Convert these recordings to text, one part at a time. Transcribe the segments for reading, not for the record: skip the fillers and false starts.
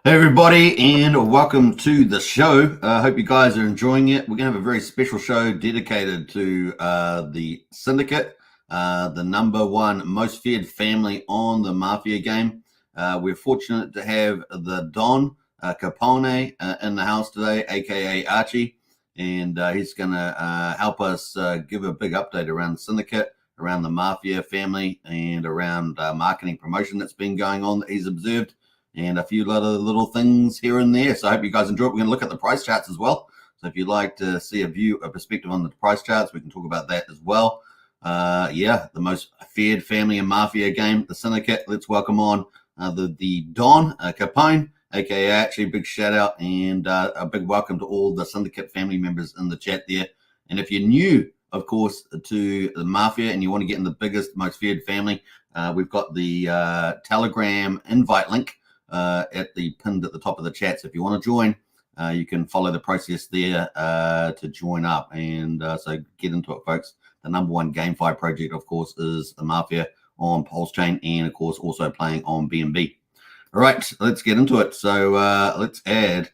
Hey everybody, and welcome to the show. I hope you guys are enjoying it. We're going to have a very special show dedicated to the Syndicate, the #1 most feared family on the Mafia game. We're fortunate to have the Don Capone in the house today, aka Archie, and he's going to help us give a big update around the Syndicate, around the Mafia family, and around marketing promotion that's been going on that he's observed, and a few other little things here and there. So I hope you guys enjoy it. We're going to look at the price charts as well. So if you'd like to see a perspective on the price charts, we can talk about that as well. Yeah, the most feared family and Mafia game, the Syndicate. Let's welcome on the Don Capone, aka actually big shout out and a big welcome to all the Syndicate family members in the chat there. And if you're new, of course, to the Mafia and you want to get in the biggest, most feared family, we've got the Telegram invite link pinned at the top of the chat. So if you want to join, you can follow the process there to join up. And so get into it, folks. The #1 GameFi project, of course, is the Mafia on Pulsechain, and of course also playing on BNB. All right, let's get into it. So let's add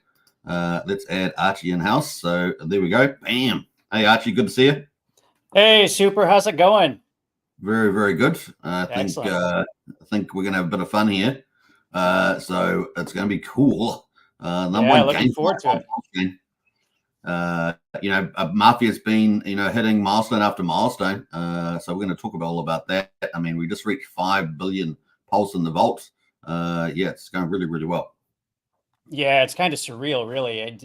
Archie in house. So there we go. Bam. Hey Archie, good to see you. Hey, super. How's it going? Very, very good. I think we're gonna have a bit of fun here. So it's going to be cool. #1 looking forward to it. Mafia's been, hitting milestone after milestone. So we're going to talk all about that. I mean, we just reached 5 billion pulse in the vault. Yeah, it's going really, really well. Yeah, it's kind of surreal, really.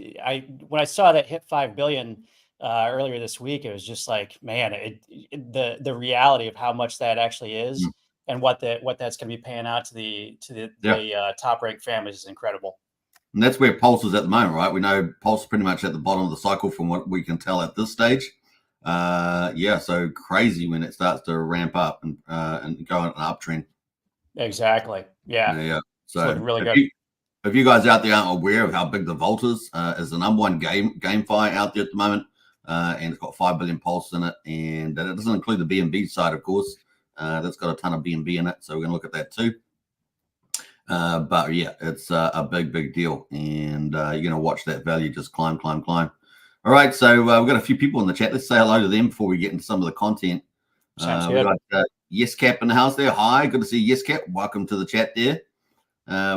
When I saw that hit 5 billion earlier this week, it was just like, man, the reality of how much that actually is. And what that's going to be paying out to the top ranked families is incredible. And that's where Pulse is at the moment, right? We know Pulse is pretty much at the bottom of the cycle from what we can tell at this stage. Yeah, so crazy when it starts to ramp up and go on an uptrend. Exactly. Yeah. Yeah. So it's really good. If you guys out there aren't aware of how big the vault is the #1 GameFi out there at the moment, and it's got 5 billion pulse in it, and that doesn't include the BNB side, of course. That's got a ton of BNB in it, so we're going to look at that too. But yeah, it's a big deal, and you're going to watch that value just climb. All right, so we've got a few people in the chat. Let's say hello to them before we get into some of the content. Sounds good. We got Yes Cap in the house there. Hi, good to see Yes Cap. Welcome to the chat there.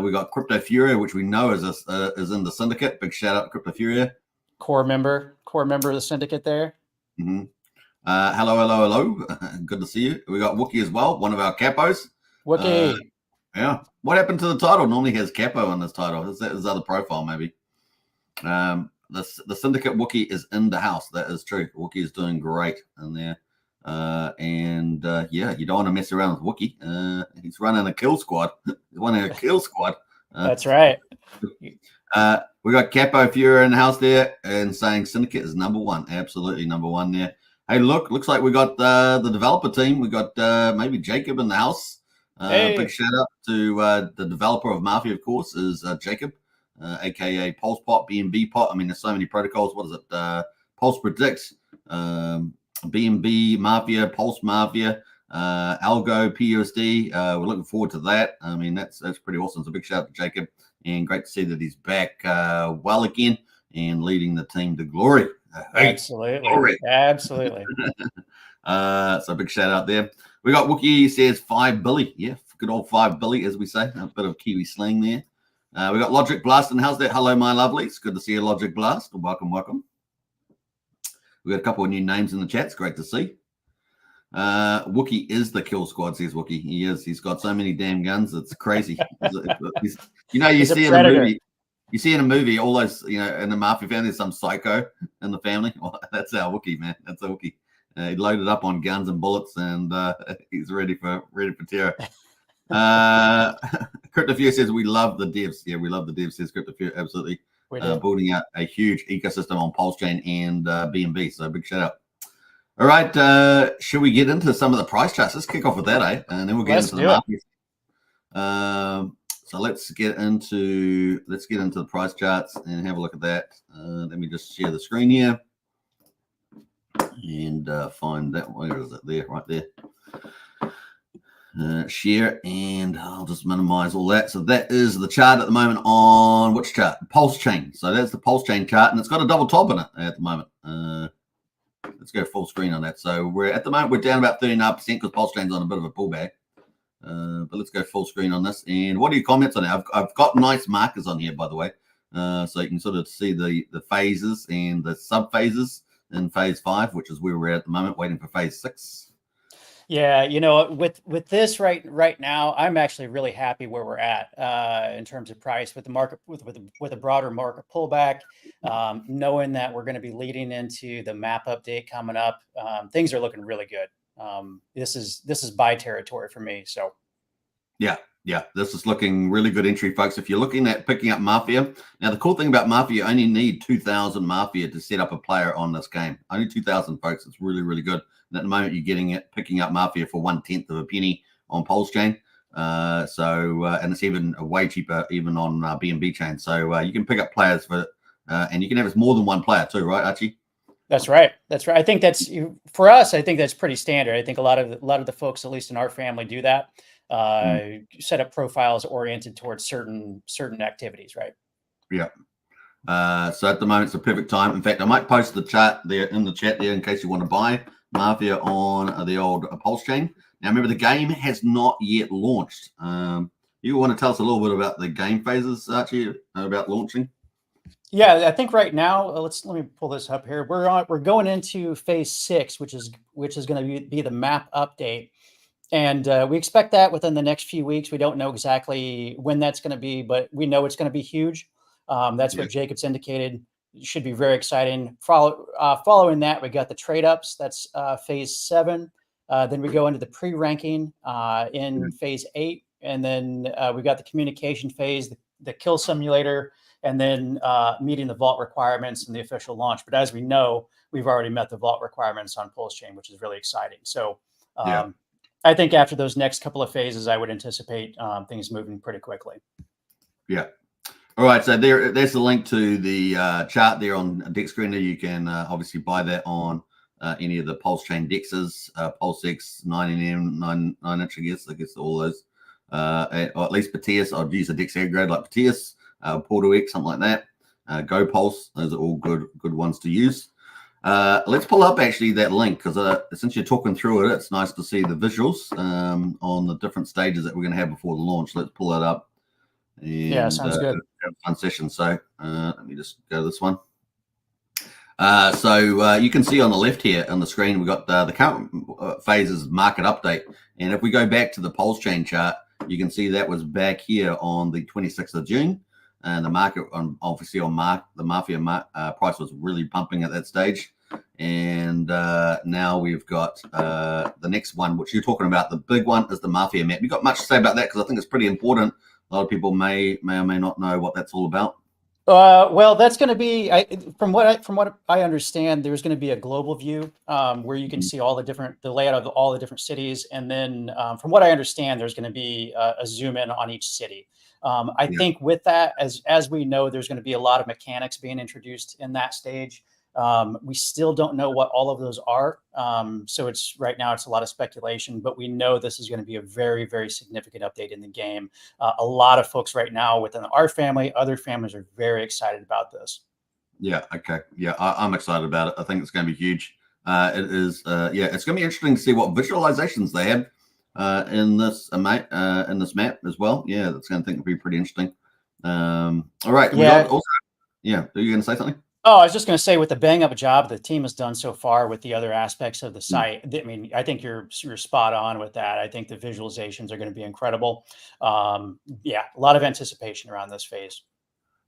We got Crypto Furia, which we know is in the Syndicate. Big shout out to Crypto Furia. Core member of the Syndicate there. Mm-hmm. Hello. Good to see you. We got Wookie as well, one of our capos. Wookie. Yeah. What happened to the title? Normally has capo on this title. Is that his other profile, maybe? The Syndicate Wookie is in the house. That is true. Wookie is doing great in there. Yeah, you don't want to mess around with Wookie. He's running a kill squad. He's running a kill squad. That's right. We got Capo Fury in the house there and saying Syndicate is #1. Absolutely #1 there. Hey, looks like we got the developer team. We got maybe Jacob in the house. Hey. Big shout out to the developer of Mafia, of course, is Jacob, aka Pulse Pot, BNB Pot. I mean, there's so many protocols. What is it? Pulse Predicts, BNB Mafia, Pulse Mafia, Algo PUSD. We're looking forward to that. I mean, that's pretty awesome. So big shout out to Jacob, and great to see that he's back well again and leading the team to glory. Absolutely. Glory. Absolutely. So big shout out there. We got Wookie says 5 Billy. Yeah, good old 5 Billy, as we say. A bit of Kiwi slang there. We got Logic Blast in the house there. Hello, my lovelies. Good to see you, Logic Blast. Welcome. We got a couple of new names in the chat. It's great to see. Wookie is the kill squad, says Wookie. He is. He's got so many damn guns. It's crazy. You see in a movie. You see in a movie all those, in the Mafia family, there's some psycho in the family. Well, that's our Wookie, man. That's a Wookie. He loaded up on guns and bullets, and he's ready for terror. CryptoFear says we love the devs. Yeah, we love the devs. Says CryptoFear, absolutely. Building out a huge ecosystem on Pulsechain and BNB. So big shout out. All right, should we get into some of the price charts? Let's kick off with that, and then we'll get into the Mafia. So let's get into the price charts and have a look at that. Let me just share the screen here and find that. Where is it? There, right there. Share, and I'll just minimize all that. So that is the chart at the moment on which chart? Pulsechain. So that's the Pulsechain chart, and it's got a double top in it at the moment. Let's go full screen on that. So at the moment we're down about 39% because Pulsechain's on a bit of a pullback. But let's go full screen on this. And what are your comments on it? I've got nice markers on here, by the way, so you can sort of see the phases and the sub phases in phase 5, which is where we're at the moment, waiting for phase 6. Yeah, you know, with this right now, I'm actually really happy where we're at in terms of price with the market with a broader market pullback. Knowing that we're going to be leading into the map update coming up, things are looking really good. This is buy territory for me. So yeah, this is looking really good entry, folks. If you're looking at picking up Mafia, now the cool thing about Mafia, you only need 2,000 Mafia to set up a player on this game. Only 2,000, folks. It's really, really good. And at the moment, you're getting it, picking up Mafia for 1/10 of a penny on Pulsechain. And it's even way cheaper even on BNB chain. So you can pick up players for, and you can have more than one player too, right, Archie? That's right. That's right. I think that's for us. I think that's pretty standard. I think a lot of the folks, at least in our family, do that. Set up profiles oriented towards certain activities, right? Yeah. So at the moment, it's a perfect time. In fact, I might post the chart there in the chat there in case you want to buy Mafia on the old Pulsechain. Now, remember, the game has not yet launched. You want to tell us a little bit about the game phases, Archie, about launching? Yeah, I think right now, let me pull this up here. We're going into phase 6, which is going to be the map update. And we expect that within the next few weeks. We don't know exactly when that's going to be, but we know it's going to be huge. That's what Jacob's indicated. It should be very exciting. Following that, we got the trade ups. That's phase 7. Then we go into the pre-ranking in phase 8. And then we got the communication phase, the kill simulator, and then meeting the vault requirements and the official launch. But as we know, we've already met the vault requirements on Pulsechain, which is really exciting. So I think after those next couple of phases, I would anticipate things moving pretty quickly. Yeah. All right. So there's the link to the chart there on Dex Screener. You can obviously buy that on any of the Pulsechain dexes, PulseX, 9NM, 9 inch, I guess all those. Or at least Patius. I'd use a Dex grade like Patius, Portal X, something like that. Go Pulse. Those are all good ones to use. Let's pull up actually that link because since you're talking through it, it's nice to see the visuals on the different stages that we're going to have before the launch. Let's pull it up. And, yeah, sounds good. Have a fun session. So let me just go to this one. So you can see on the left here on the screen, we've got the current phases market update. And if we go back to the Pulsechain chart, you can see that was back here on the 26th of June. And the market, obviously on the Mafia price was really pumping at that stage. And now we've got the next one, which you're talking about. The big one is the Mafia Map. You got much to say about that? Because I think it's pretty important. A lot of people may or may not know what that's all about. Well, that's going to be, from what I understand, there's going to be a global view where you can see all the layout of all the different cities. And then from what I understand, there's going to be a zoom in on each city. I think with that, as we know, there's going to be a lot of mechanics being introduced in that stage. We still don't know what all of those are. So right now it's a lot of speculation, but we know this is going to be a very, very significant update in the game. A lot of folks right now within our family, other families are very excited about this. Yeah. Okay. Yeah. I'm excited about it. I think it's going to be huge. It is. It's going to be interesting to see what visualizations they have in this map as well. Yeah. That's going to be pretty interesting. All right. Yeah. Are you going to say something? Oh, I was just going to say, with the bang up job the team has done so far with the other aspects of the site, I mean, I think you're spot on with that. I think the visualizations are going to be incredible. A lot of anticipation around this phase.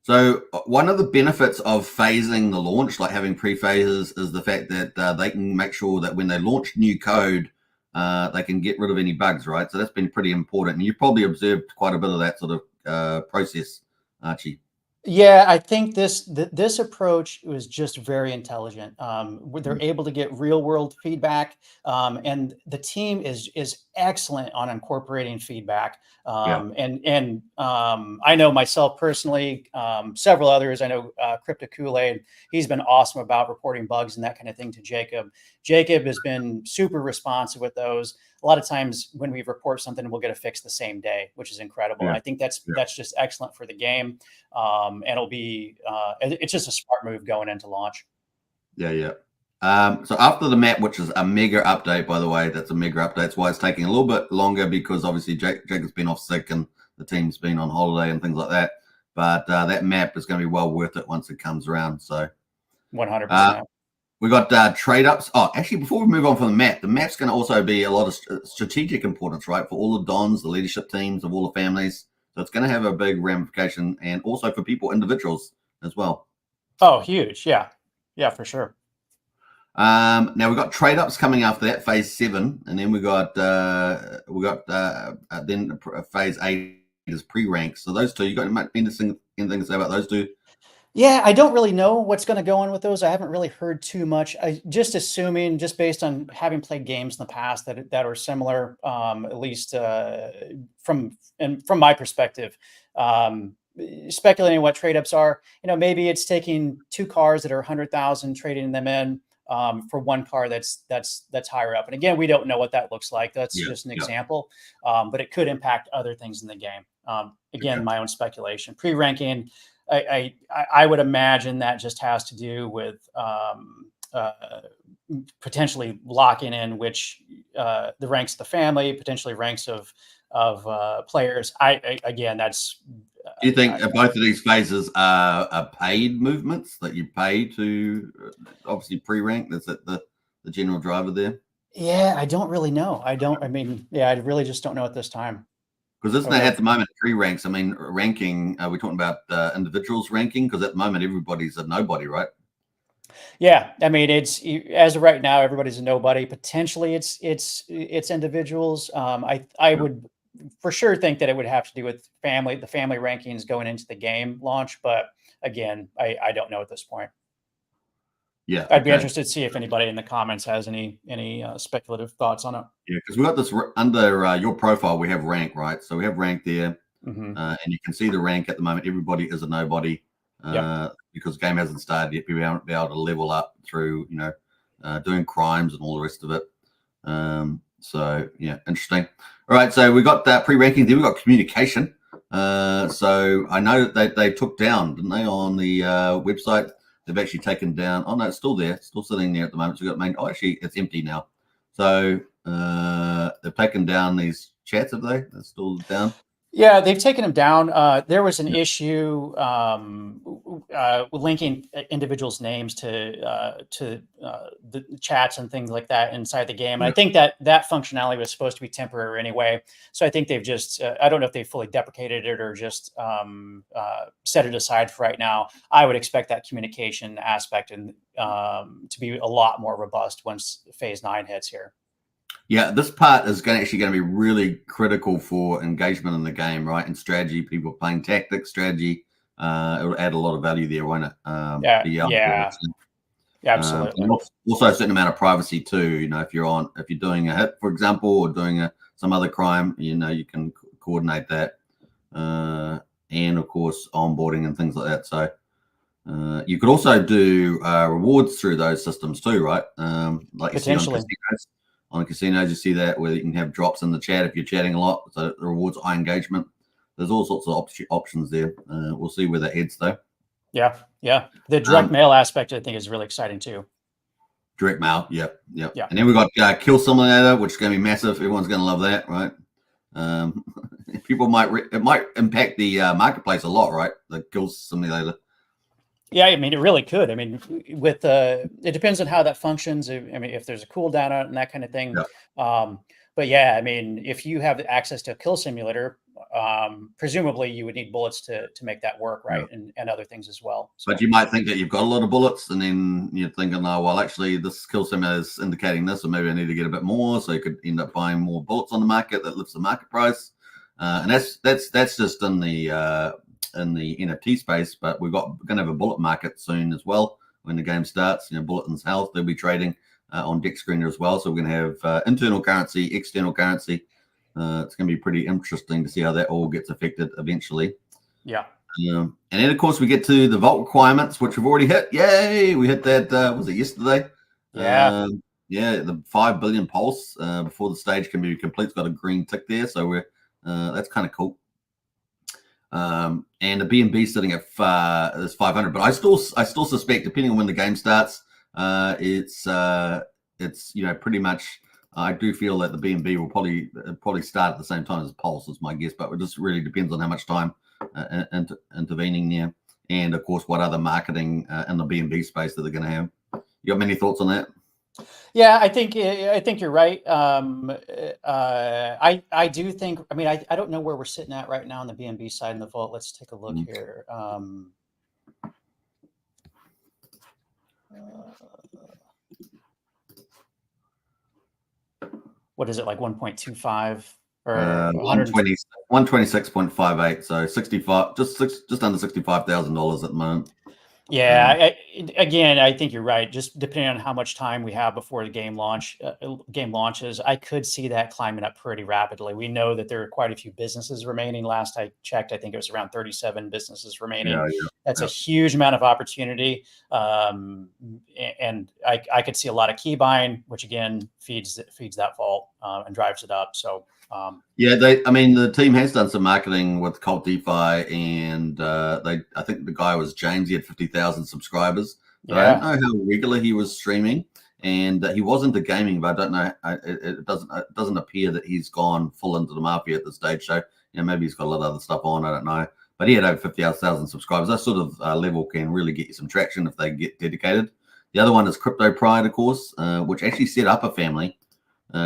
So one of the benefits of phasing the launch, like having pre-phases, is the fact that they can make sure that when they launch new code, they can get rid of any bugs, right? So that's been pretty important. And you've probably observed quite a bit of that sort of process, Archie. Yeah, I think this approach was just very intelligent. They're able to get real world feedback, and the team is excellent on incorporating feedback. And I know myself personally, several others. I know Crypto Kool-Aid. He's been awesome about reporting bugs and that kind of thing to Jacob. Jacob has been super responsive with those. A lot of times when we report something, we'll get a fix the same day, which is incredible. And I think that's just excellent for the game. And it'll be it's just a smart move going into launch. So after the map, which is a mega update, by the way, that's a mega update. That's why it's taking a little bit longer, because obviously Jacob's been off sick and the team's been on holiday and things like that. But that map is going to be well worth it once it comes around. So 100%. We got trade ups. Oh, actually, before we move on from the map's going to also be a lot of strategic importance, right? For all the dons, the leadership teams of all the families. So it's going to have a big ramification, and also for people, individuals as well. Oh, huge. Yeah, for sure. Now we've got trade ups coming after that, phase 7, and then we got then phase 8 is pre-rank. So those two, you got anything to say about those two? Yeah, I don't really know what's going to go on with those. I haven't really heard too much. I just assuming, just based on having played games in the past that are similar, at least from my perspective. Speculating what trade ups are, maybe it's taking 2 cars that are 100,000, trading them in for 1 car that's higher up. And again, we don't know what that looks like. That's just an example, but it could impact other things in the game. Again, my own speculation. Pre-ranking, I would imagine that just has to do with potentially locking in which the ranks of the family, potentially ranks of players. Again, that's. Do you think both of these phases are paid movements that you pay to obviously pre-rank? That's the general driver there? Yeah, I don't really know. I really just don't know at this time. Because isn't that at the moment pre-ranks? I mean, ranking, are we talking about individuals ranking? Because at the moment, everybody's a nobody, right? Yeah, I mean, it's as of right now, everybody's a nobody. Potentially, it's individuals. I would for sure think that it would have to do with the family rankings going into the game launch. But again, I don't know at this point. Yeah, I'd be interested to see if anybody in the comments has any speculative thoughts on it. Yeah, because we got this under your profile. We have rank, right? So we have rank there, and you can see the rank at the moment. Everybody is a nobody because the game hasn't started yet. People haven't been able to level up through doing crimes and all the rest of it. So yeah, interesting. All right, so we got that pre-ranking. Then we got communication. So I know that they took down, didn't they, on the website? They've actually taken down. Oh no, it's still there. It's still sitting there at the moment. So we got main. Oh, actually, it's empty now. So they've taken down these chats, have they? They're still down. Yeah, they've taken them down. There was an issue linking individuals' names to the chats and things like that inside the game. And I think that functionality was supposed to be temporary anyway. So I think they've just, I don't know if they fully deprecated it or just set it aside for right now. I would expect that communication aspect and to be a lot more robust once phase 9 hits here. Yeah, this part is actually going to be really critical for engagement in the game, right? And strategy, people playing tactics, strategy. It'll add a lot of value there, won't it? Yeah, absolutely. Also, a certain amount of privacy too. If you're doing a hit, for example, or doing some other crime, you can coordinate that, and of course, onboarding and things like that. So you could also do rewards through those systems too, right? Like you see on casinos. On casinos, you see that where you can have drops in the chat if you're chatting a lot. So it rewards high engagement. There's all sorts of options there. We'll see where that heads, though. Yeah. The direct mail aspect, I think, is really exciting too. Direct mail, yep. And then we got Kill Simulator, which is going to be massive. Everyone's going to love that, right? People it might impact the marketplace a lot, right? The Kill Simulator. Yeah, I mean, it really could. I mean, with it depends on how that functions. I mean, if there's a cooldown on it and that kind of thing. Yeah. But yeah, I mean, if you have access to a kill simulator, presumably you would need bullets to make that work, right? Yeah. And other things as well. So. But you might think that you've got a lot of bullets, and then you're thinking, oh, well, actually, this kill simulator is indicating this, or maybe I need to get a bit more, so you could end up buying more bullets on the market that lifts the market price. And that's just in the NFT space, but we're going to have a bullet market soon as well when the game starts. Bulletins Health, they'll be trading on Dex Screener as well. So we're going to have internal currency, external currency. It's going to be pretty interesting to see how that all gets affected eventually. Yeah. And then, of course, we get to the vault requirements, which we've already hit. Yay! We hit that, was it yesterday? Yeah. Yeah, the 5 billion pulse before the stage can be complete. It's got a green tick there. So we're that's kind of cool. And the BNB sitting at is 500. But I still suspect, depending on when the game starts, it's pretty much. I do feel that the BNB will probably start at the same time as Pulse, is my guess. But it just really depends on how much time intervening there, and of course what other marketing in the BNB space that they're going to have. You got many thoughts on that? Yeah, I think you're right. I do think. I mean, I don't know where we're sitting at right now on the BNB side in the vault. Let's take a look here. What is it, like 1.25 or 126.58? So 65, just under $65,000 at the moment. Yeah, again, I think you're right. Just depending on how much time we have before the game launches, I could see that climbing up pretty rapidly. We know that there are quite a few businesses remaining. Last I checked, I think it was around 37 businesses remaining. That's a huge amount of opportunity, and I could see a lot of key buying, which again feeds that vault and drives it up. So. The team has done some marketing with Cult DeFi, and I think the guy was James. He had 50,000 subscribers. But I don't know how regular he was streaming, and he was into gaming, but I don't know. It doesn't appear that he's gone full into the Mafia at this stage. So maybe he's got a lot of other stuff on. I don't know, but he had over 50,000 subscribers. That sort of level can really get you some traction if they get dedicated. The other one is Crypto Pride, of course, which actually set up a family.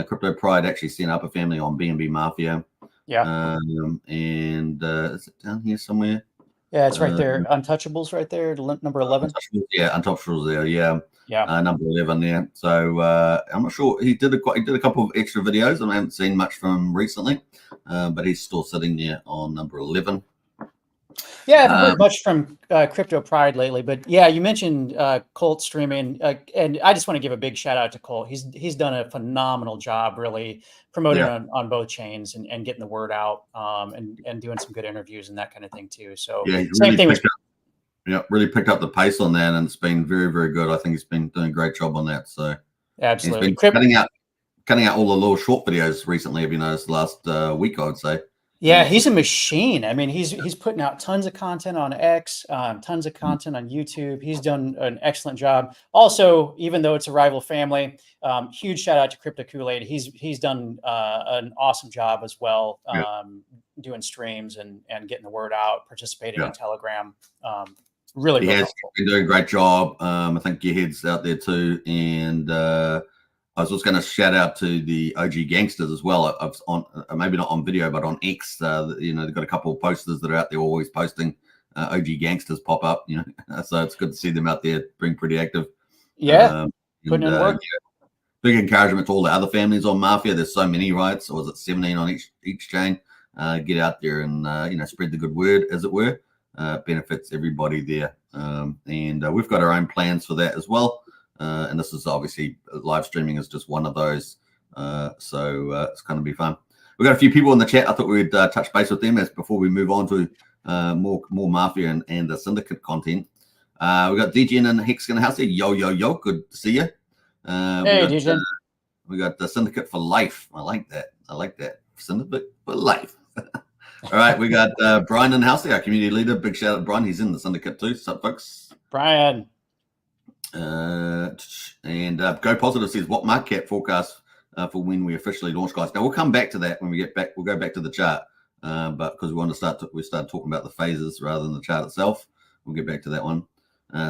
Crypto Pride actually set up a family on BNB Mafia. Yeah. And is it down here somewhere? Yeah, it's right there. Untouchables right there, number 11. Untouchables there. Yeah. Number 11 there. So I'm not sure. He did a couple of extra videos, and I haven't seen much from him recently. But he's still sitting there on number 11. Yeah, I haven't heard much from Crypto Pride lately, but yeah, you mentioned Colt streaming, and I just want to give a big shout out to Colt. He's done a phenomenal job, really promoting on both chains and getting the word out, and doing some good interviews and that kind of thing too. So same thing with. Really picked up the pace on that, and it's been very, very good. I think he's been doing a great job on that. So absolutely, he's been cutting out all the little short videos recently. Have you noticed last week? I would say. Yeah, he's a machine. I mean, he's putting out tons of content on X, tons of content on YouTube. He's done an excellent job. Also, even though it's a rival family, huge shout out to Crypto Kool-Aid. He's done an awesome job as well, doing streams and getting the word out, participating in Telegram. Really he has been doing a great job. I think your head's out there too, and I was just going to shout out to the OG gangsters as well. On maybe not on video, but on X. They've got a couple of posters that are out there always posting. OG gangsters pop up. So it's good to see them out there being pretty active. Yeah, putting in work. Big encouragement to all the other families on Mafia. There's so many, right? So was it 17 on each chain? Get out there and spread the good word, as it were. Benefits everybody there, and we've got our own plans for that as well. And this is obviously live streaming is just one of those. So it's going to be fun. We've got a few people in the chat. I thought we'd touch base with them as before we move on to more Mafia and the Syndicate content. We've got DGN and Hex Token Socials. Yo. Good to see you. Hey, DGN. We got the Syndicate for life. I like that. Syndicate for life. All right. We got Brian in the house there, our community leader. Big shout out to Brian. He's in the Syndicate too. What's up, folks? Brian. And Go Positive says, what market cap forecast for when we officially launch, guys? Now we'll come back to that when we get back. We'll go back to the chart, but because we start talking about the phases rather than the chart itself. We'll get back to that one.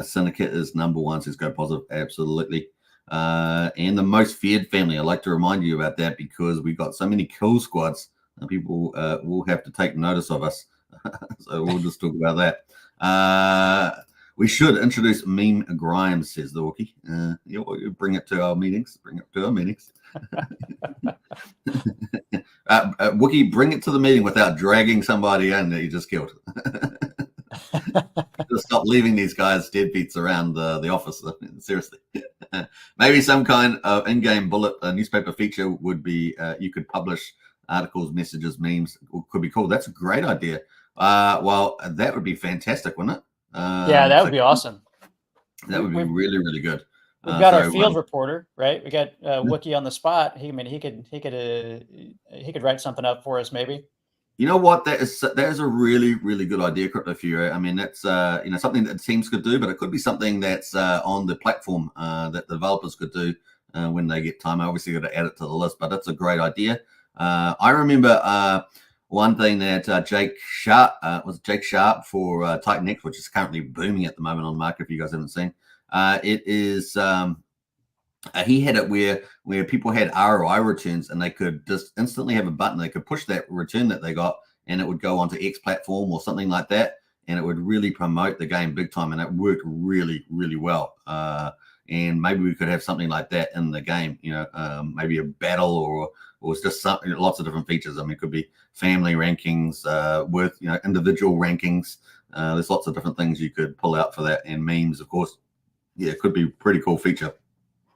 Syndicate is number one, says Go Positive. Absolutely. And the most feared family. I'd like to remind you about that because we got so many kill squads, and people will have to take notice of us. So we'll just talk about that. We should introduce Meme Grimes, says the Wookie. You bring it to our meetings. Wookie, bring it to the meeting without dragging somebody in that you just killed. Just stop leaving these guys deadbeats around the office. Seriously. Maybe some kind of in-game bullet newspaper feature would be you could publish articles, messages, memes. Could be cool. That's a great idea. Well, that would be fantastic, wouldn't it? Yeah, that would be awesome. That would be really, really good. We've got our field reporter, right? We got Wookie on the spot. He could write something up for us, maybe. You know what? That is a really, really good idea, Crypto Fury. I mean, that's something that teams could do, but it could be something that's on the platform that the developers could do when they get time. I obviously got to add it to the list, but that's a great idea. I remember one thing that Jake Sharp for Titan X, which is currently booming at the moment on the market. If you guys haven't seen, it is. He had it where people had ROI returns and they could just instantly have a button. They could push that return that they got and it would go onto X platform or something like that. And it would really promote the game big time. And it worked really, really well. And maybe we could have something like that in the game, maybe a battle or it's just something, lots of different features. I mean, it could be family rankings with, individual rankings. There's lots of different things you could pull out for that, and memes, of course. Yeah, it could be a pretty cool feature.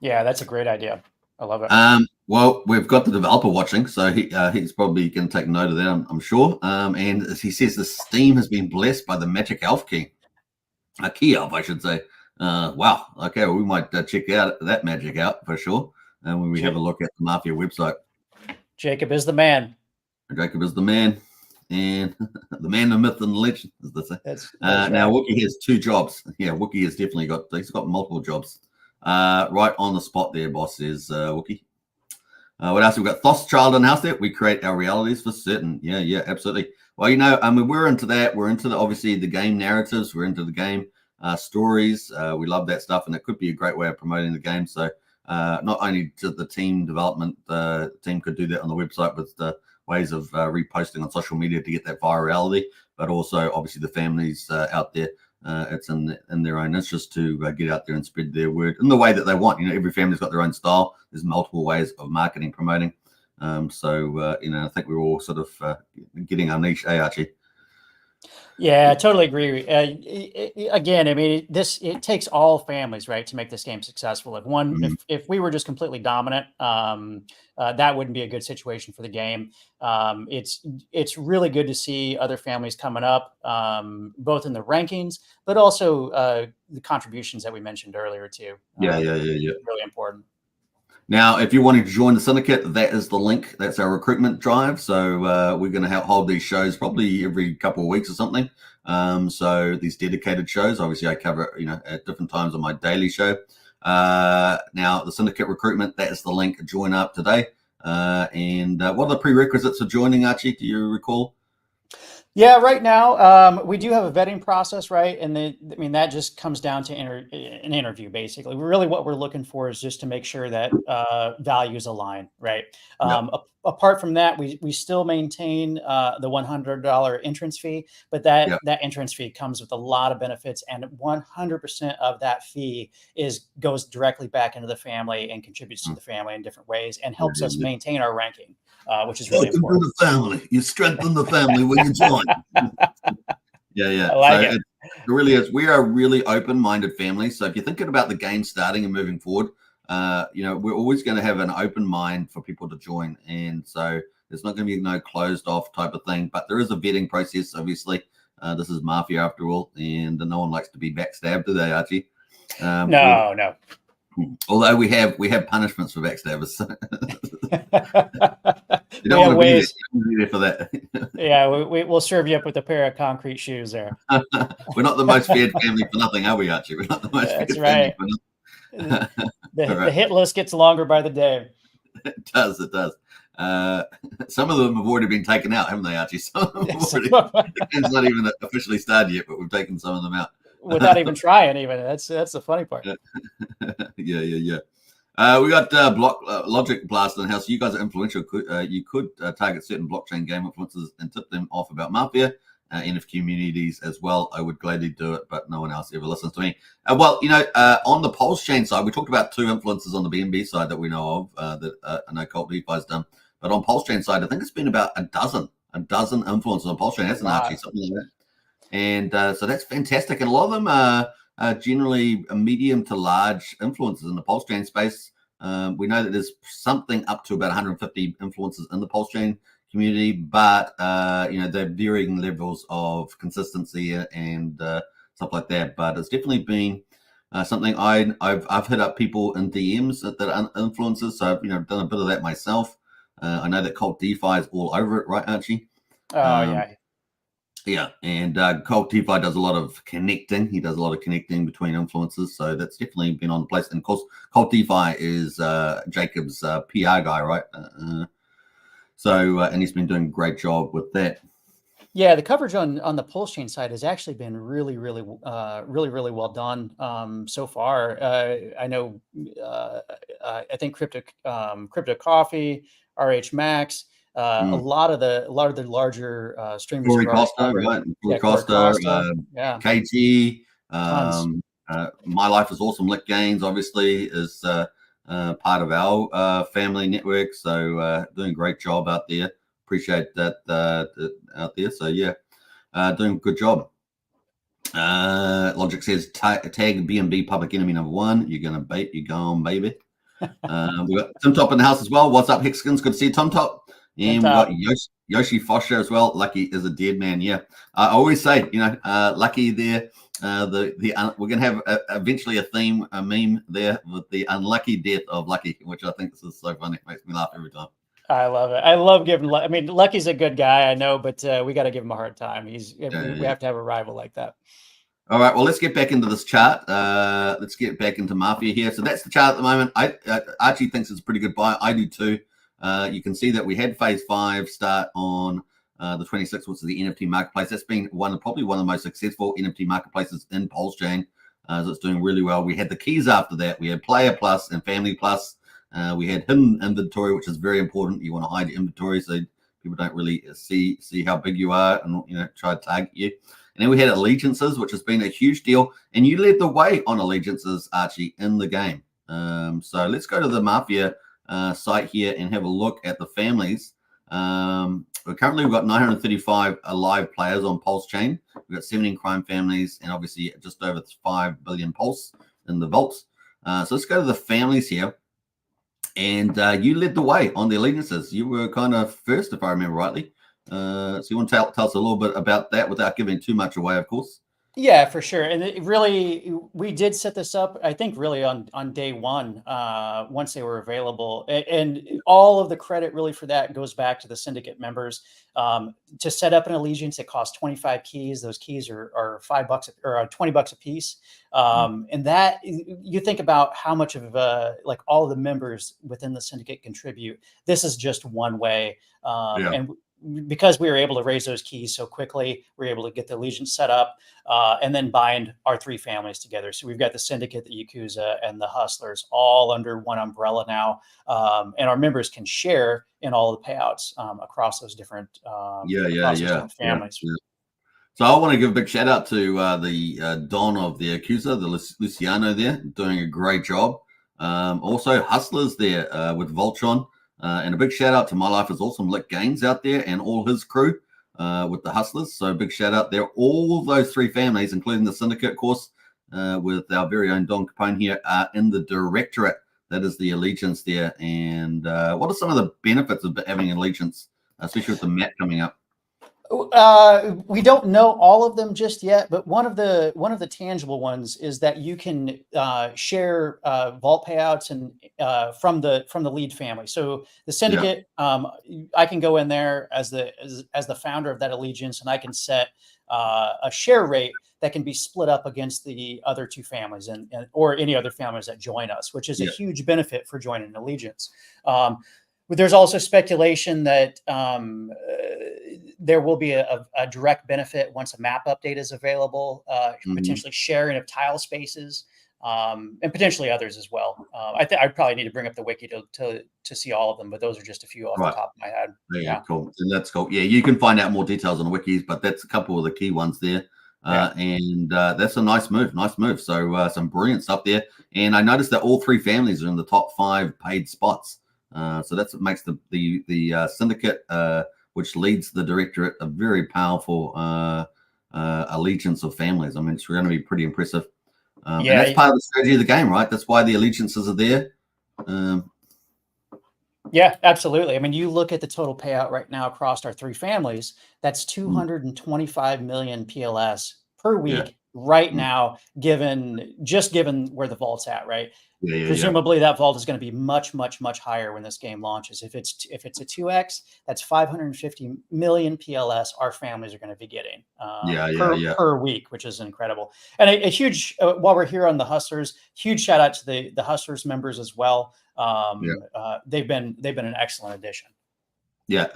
Yeah, that's a great idea. I love it. Well, we've got the developer watching, so he's probably going to take note of that, I'm sure. And as he says, the Steam has been blessed by the Magic Elf key. A key elf, I should say. Wow. Okay, well, we might check out that magic out for sure. And when we have a look at the Mafia website. Jacob is the man. Jacob is the man. And the man, the myth, and the legend, as they say. That's now, Wookie has 2 jobs. Yeah, Wookie has definitely got multiple jobs. Right on the spot there, boss, is Wookie. What else? We've got Thoschild in the house there. We create our realities for certain. Yeah, absolutely. Well, I mean, we're into that. We're into obviously the game narratives. We're into the game stories. We love that stuff, and it could be a great way of promoting the game. So not only to the team development, the team could do that on the website with the ways of reposting on social media to get that virality, but also obviously the families out there. It's in their own interest to get out there and spread their word in the way that they want. Every family's got their own style. There's multiple ways of marketing, promoting. So I think we're all sort of getting our niche, Archie? Yeah, I totally agree. Again, I mean, it takes all families, right, to make this game successful. If we were just completely dominant, that wouldn't be a good situation for the game. It's really good to see other families coming up, both in the rankings, but also the contributions that we mentioned earlier too. Yeah. Really important. Now, if you want to join the Syndicate, that is the link. That's our recruitment drive. So we're going to hold these shows probably every couple of weeks or something. So these dedicated shows, obviously I cover, at different times on my daily show. Now, the Syndicate recruitment, that is the link. Join up today. And what are the prerequisites for joining, Archie? Do you recall? Yeah, right now we do have a vetting process, right? And that just comes down to an interview, basically. Really what we're looking for is just to make sure that values align, right? Apart from that, we still maintain the $100 entrance fee, but that entrance fee comes with a lot of benefits, and 100% of that fee goes directly back into the family and contributes to the family in different ways and helps us maintain our ranking. Which is really important. To the family. You strengthen the family when you join. Yeah. I like it. It really is. We are a really open-minded family. So if you're thinking about the game starting and moving forward, we're always going to have an open mind for people to join. And so there's not going to be no closed off type of thing, but there is a vetting process, obviously. This is Mafia after all, and no one likes to be backstabbed, do they, Archie? No. Although we have punishments for backstabbers. You don't want to be there for that. Yeah, we'll serve you up with a pair of concrete shoes there. We're not the most feared family for nothing, are we, Archie? We're not the most That's feared right. family for nothing. The hit list gets longer by the day. It does. Some of them have already been taken out, haven't they, Archie? Some of them the game's not even officially started yet, but we've taken some of them out. Without even trying, even. That's the funny part. Yeah. We got Logic Blast in the house. You guys are influential. You could target certain blockchain game influencers and tip them off about Mafia, NF communities as well. I would gladly do it, but no one else ever listens to me. On the Pulsechain side, we talked about 2 influencers on the BNB side that we know of that I know Colt DeFi's done. But on Pulsechain side, I think it's been about a dozen influencers on Pulsechain, hasn't it, Archie? Something like that. And so that's fantastic. And a lot of them generally a medium to large influencers in the Pulsechain space. We know that there's something up to about 150 influencers in the Pulsechain community, but they're varying levels of consistency and stuff like that. But it's definitely been something I've hit up people in DMs that are influencers, so I've done a bit of that myself. I know that Cult DeFi is all over it, right, Archie? Oh yeah. Yeah, and Cult DeFi does a lot of connecting. He does a lot of connecting between influencers, so that's definitely been on the place. And of course, Cult DeFi is Jacob's PR guy, right? And he's been doing a great job with that. Yeah, the coverage on the Pulsechain side has actually been really well done so far. I know, I think Crypto Coffee, RH Max, a lot of the larger streamers. Corey Costa, right? Corey Costa, yeah, KG, tons. My Life is Awesome. Lick Gains, obviously, is part of our family network. So doing a great job out there. Appreciate that out there. So yeah, doing a good job. Logic says tag BNB public enemy number 1. You're gonna bait. You go on, baby. We got Tim Top in the house as well. What's up, Hexkins? Good to see you, Tom Top. And we got Yoshi Foster as well. Lucky is a dead man. Yeah, I always say, Lucky there. We're gonna have eventually a meme there with the unlucky death of Lucky, which I think this is so funny. It makes me laugh every time. I love it. I love giving. I mean, Lucky's a good guy, I know, but we got to give him a hard time. We have to have a rival like that. All right, well, let's get back into this chart. Let's get back into Mafia here. So that's the chart at the moment. Archie thinks it's a pretty good buy. I do too. You can see that we had phase 5 start on the 26th, which is the NFT marketplace. That's been probably one of the most successful NFT marketplaces in Pulsechain. So it's doing really well. We had the keys after that. We had Player Plus and Family Plus. We had hidden inventory, which is very important. You want to hide inventory so people don't really see how big you are and try to target you. And then we had allegiances, which has been a huge deal. And you led the way on allegiances, Archie, in the game. So let's go to the Mafia site here and have a look at the families. Currently, we've got 935 live players on Pulsechain. We've got 17 crime families and obviously just over 5 billion Pulse in the vaults. So let's go to the families here. And you led the way on the allegiances. You were kind of first, if I remember rightly. So you want to tell us a little bit about that without giving too much away, of course? Yeah, for sure. And we did set this up, I think, really on day one, once they were available. And all of the credit really for that goes back to the Syndicate members. To set up an allegiance, it costs 25 keys. Those keys are $5 or $20 a piece. And that, you think about how much of like all of the members within the Syndicate contribute. This is just one way. And because we were able to raise those keys so quickly, we were able to get the allegiance set up and then bind our 3 families together. So we've got the Syndicate, the Yakuza, and the Hustlers all under one umbrella now. And our members can share in all the payouts across those different different families. Yeah. So I want to give a big shout out to the Don of the Yakuza, the Luciano there, doing a great job. Also Hustlers there with Voltron. And a big shout out to My Life is Awesome Lick Gains out there and all his crew with the Hustlers. So big shout out there. All those 3 families, including the Syndicate, of course, with our very own Don Capone here, are in the directorate. That is the allegiance there. And what are some of the benefits of having allegiance, especially with the map coming up? We don't know all of them just yet, but one of the tangible ones is that you can share vault payouts and from the lead family. So the Syndicate, I can go in there as the founder of that allegiance, and I can set a share rate that can be split up against the other 2 families and or any other families that join us, which is a huge benefit for joining an allegiance. But there's also speculation that there will be a direct benefit once a map update is available, potentially sharing of tile spaces, and potentially others as well. I probably need to bring up the wiki to see all of them, but those are just a few off the top of my head. Yeah, cool. And that's cool. Yeah, you can find out more details on the wikis, but that's a couple of the key ones there. And that's a nice move. So some brilliant stuff there. And I noticed that all 3 families are in the top 5 paid spots. So that's what makes the Syndicate, which leads the directorate, a very powerful allegiance of families. I mean, it's going to be pretty impressive. And that's part of the strategy of the game, right? That's why the allegiances are there. Yeah, absolutely. I mean, you look at the total payout right now across our three families, that's 225 million PLS per week right now, given where the vault's at, right? Presumably that vault is going to be much, much, much higher when this game launches. If it's a 2x, that's 550 million PLS our families are going to be getting per week, which is incredible. And a huge, while we're here on the Hustlers, huge shout out to the Hustlers members as well. They've been an excellent addition. Yeah,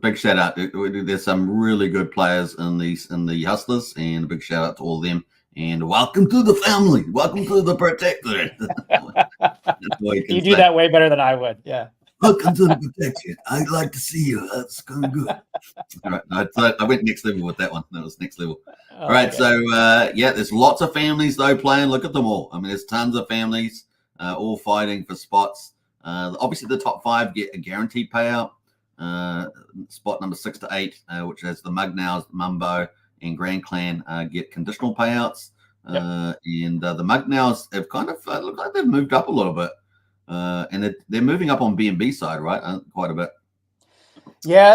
big shout out. There's some really good players in the Hustlers, and a big shout out to all of them. And welcome to the family. Welcome to the Protectorate. You do that way better than I would. Yeah. Welcome to the Protectorate. I'd like to see you. That's going good. All right. I went next level with that one. That was next level. All right. Okay. So, there's lots of families, though, playing. Look at them all. I mean, there's tons of families all fighting for spots. Obviously, the top 5 get a guaranteed payout. Spot number 6 to 8, which has the Mugnows, Mumbo, and Grand Clan get conditional payouts. And the Mugnows have kind of look like they've moved up a little bit. And they're moving up on BNB side, right? Quite a bit. Yeah,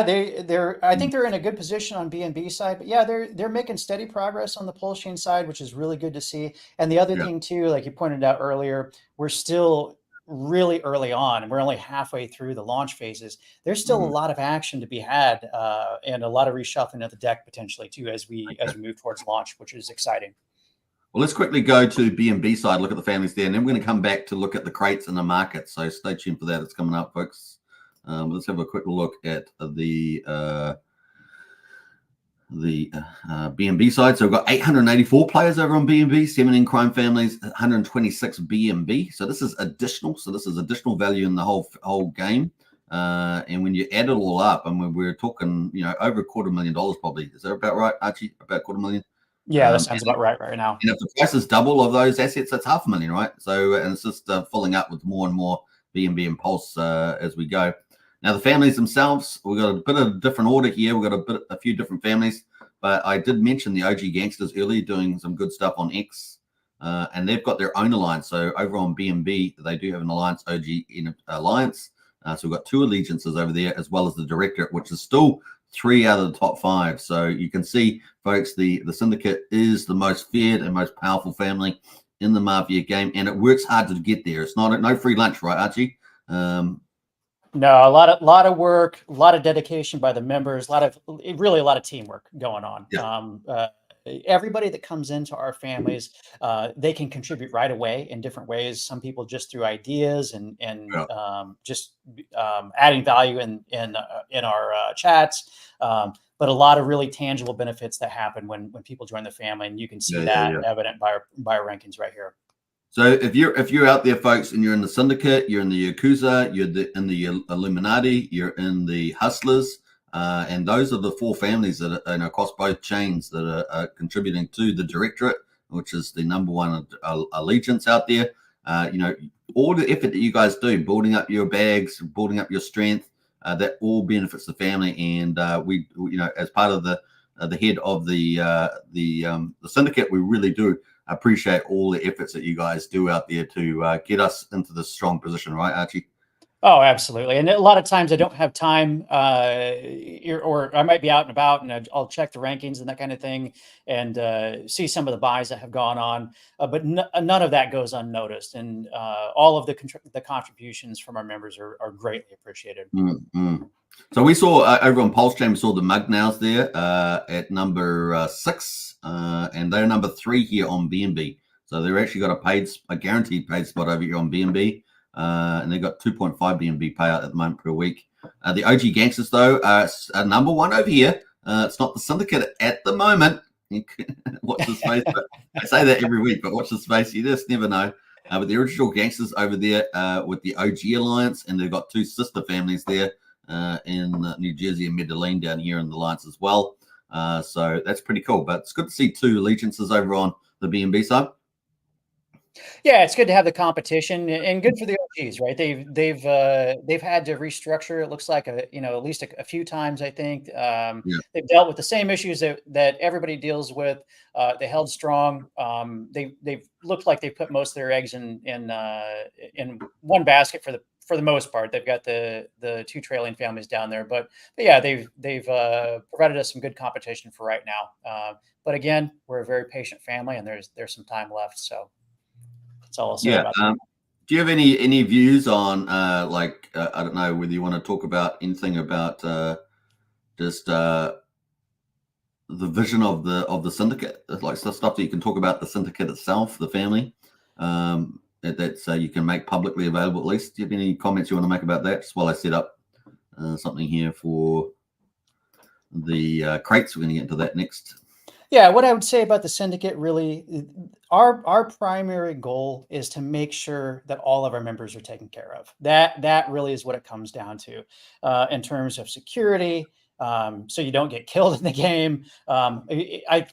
I think they're in a good position on BNB side, but yeah, they're making steady progress on the Pulsechain side, which is really good to see. And the other thing too, like you pointed out earlier, we're still really early on, and we're only halfway through the launch phases. There's still a lot of action to be had, and a lot of reshuffling of the deck potentially too as we move towards launch, which is exciting. Well, let's quickly go to BNB side, look at the families there, and then we're going to come back to look at the crates and the market. So stay tuned for that. It's coming up, folks. Let's have a quick look at the BNB side. So we've got 884 players over on BNB, 17 crime families, 126 BNB. So this is additional. So this is additional value in the whole game. And when you add it all up, I mean, we're talking, over $250,000 probably. Is that about right, Archie? About $250,000? Yeah, that sounds about right now. And if the price is double of those assets, that's $500,000, right? So, and it's just filling up with more and more BNB and Pulse as we go. Now, the families themselves, we've got a bit of a different order here. We've got a few different families, but I did mention the OG Gangsters earlier doing some good stuff on X, and they've got their own alliance. So over on BNB, they do have an alliance, OG Alliance. So we've got 2 allegiances over there, as well as the Directorate, which is still 3 out of the top 5. So you can see, folks, the Syndicate is the most feared and most powerful family in the Mafia game, and it works hard to get there. It's no free lunch, right, Archie? No, a lot of work, a lot of dedication by the members, a lot of teamwork going on. Yeah. Everybody that comes into our families, they can contribute right away in different ways. Some people just through ideas and just adding value in our chats. But a lot of really tangible benefits that happen when people join the family, and you can see that evident by our rankings right here. So if you're out there, folks, and you're in the Syndicate, you're in the Yakuza, you're in the Illuminati, you're in the Hustlers, and those are the 4 families that are across both chains that are contributing to the Directorate, which is the #1 allegiance out there. All the effort that you guys do, building up your bags, building up your strength, that all benefits the family. And we as part of the head of the Syndicate, we really do appreciate all the efforts that you guys do out there to get us into this strong position, right, Archie? Oh, absolutely. And a lot of times I don't have time, or I might be out and about, and I'll check the rankings and that kind of thing, and see some of the buys that have gone on. But none of that goes unnoticed, and all of the contributions from our members are greatly appreciated. Mm-hmm. So we saw over on Pulsechain, we saw the Mugnows there at number 6, and they're number 3 here on BNB. So they've actually got a guaranteed paid spot over here on BNB, and they've got 2.5 BNB payout at the moment per week. The OG Gangsters, though, are number 1 over here. It's not the Syndicate at the moment. Watch the space. But I say that every week, but watch the space. You just never know. But the original Gangsters over there with the OG Alliance, and they've got 2 sister families there. In New Jersey and Medellin down here in the Alliance as well. So that's pretty cool. But it's good to see 2 allegiances over on the BNB side. Yeah, it's good to have the competition and good for the OGs, right? They've had to restructure. It looks like at least a few times. I think Yeah, they've dealt with the same issues that everybody deals with. They held strong. They've looked like they put most of their eggs in one basket for the most part. They've got the two trailing families down there, but yeah, they've provided us some good competition for right now. But again, we're a very patient family, and there's some time left. So. That's all I'll say yeah. about that. Do you have any views on I don't know whether you want to talk about anything about just the vision of the syndicate, like stuff that you can talk about the syndicate itself, the family, that's you can make publicly available at least. Do you have any comments you want to make about that? Just while I set up something here for the crates, we're going to get into that next. Yeah, what I would say about the syndicate, really, our primary goal is to make sure that all of our members are taken care of. That really is what it comes down to, in terms of security. So you don't get killed in the game.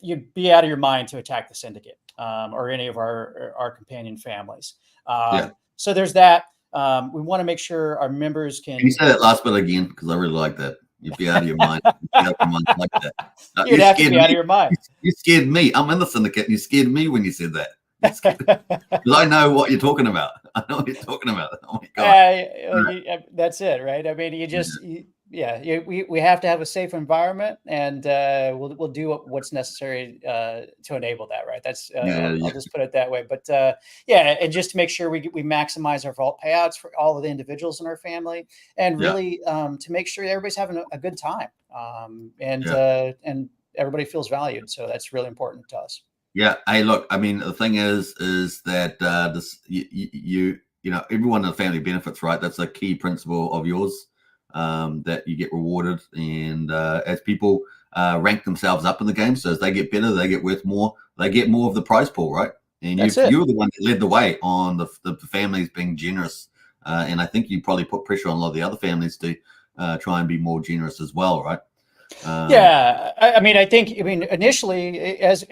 You'd be out of your mind to attack the syndicate or any of our companion families. Yeah. So there's that. We want to make sure our members Can you say that last bit again? Because I really like that. You'd be out of your mind. You'd be out of your mind like that. You'd have to be out of your mind. You scared me. I'm in the syndicate. And you scared me when you said that. Because I know what you're talking about. I know what you're talking about. Oh my God. That's it, right? I mean, we have to have a safe environment, and we'll do what's necessary to enable that, right? That's I'll just put it that way. But and just to make sure we maximize our vault payouts for all of the individuals in our family, and really to make sure everybody's having a good time, and everybody feels valued. So that's really important to us. Yeah. Hey, look. I mean, the thing is that this you know everyone in the family benefits, right? That's a key principle of yours. That you get rewarded, and as people rank themselves up in the game, so as they get better, they get worth more, they get more of the prize pool, right? And you're the one that led the way on the families being generous, and I think you probably put pressure on a lot of the other families to try and be more generous as well, right? I mean, initially, as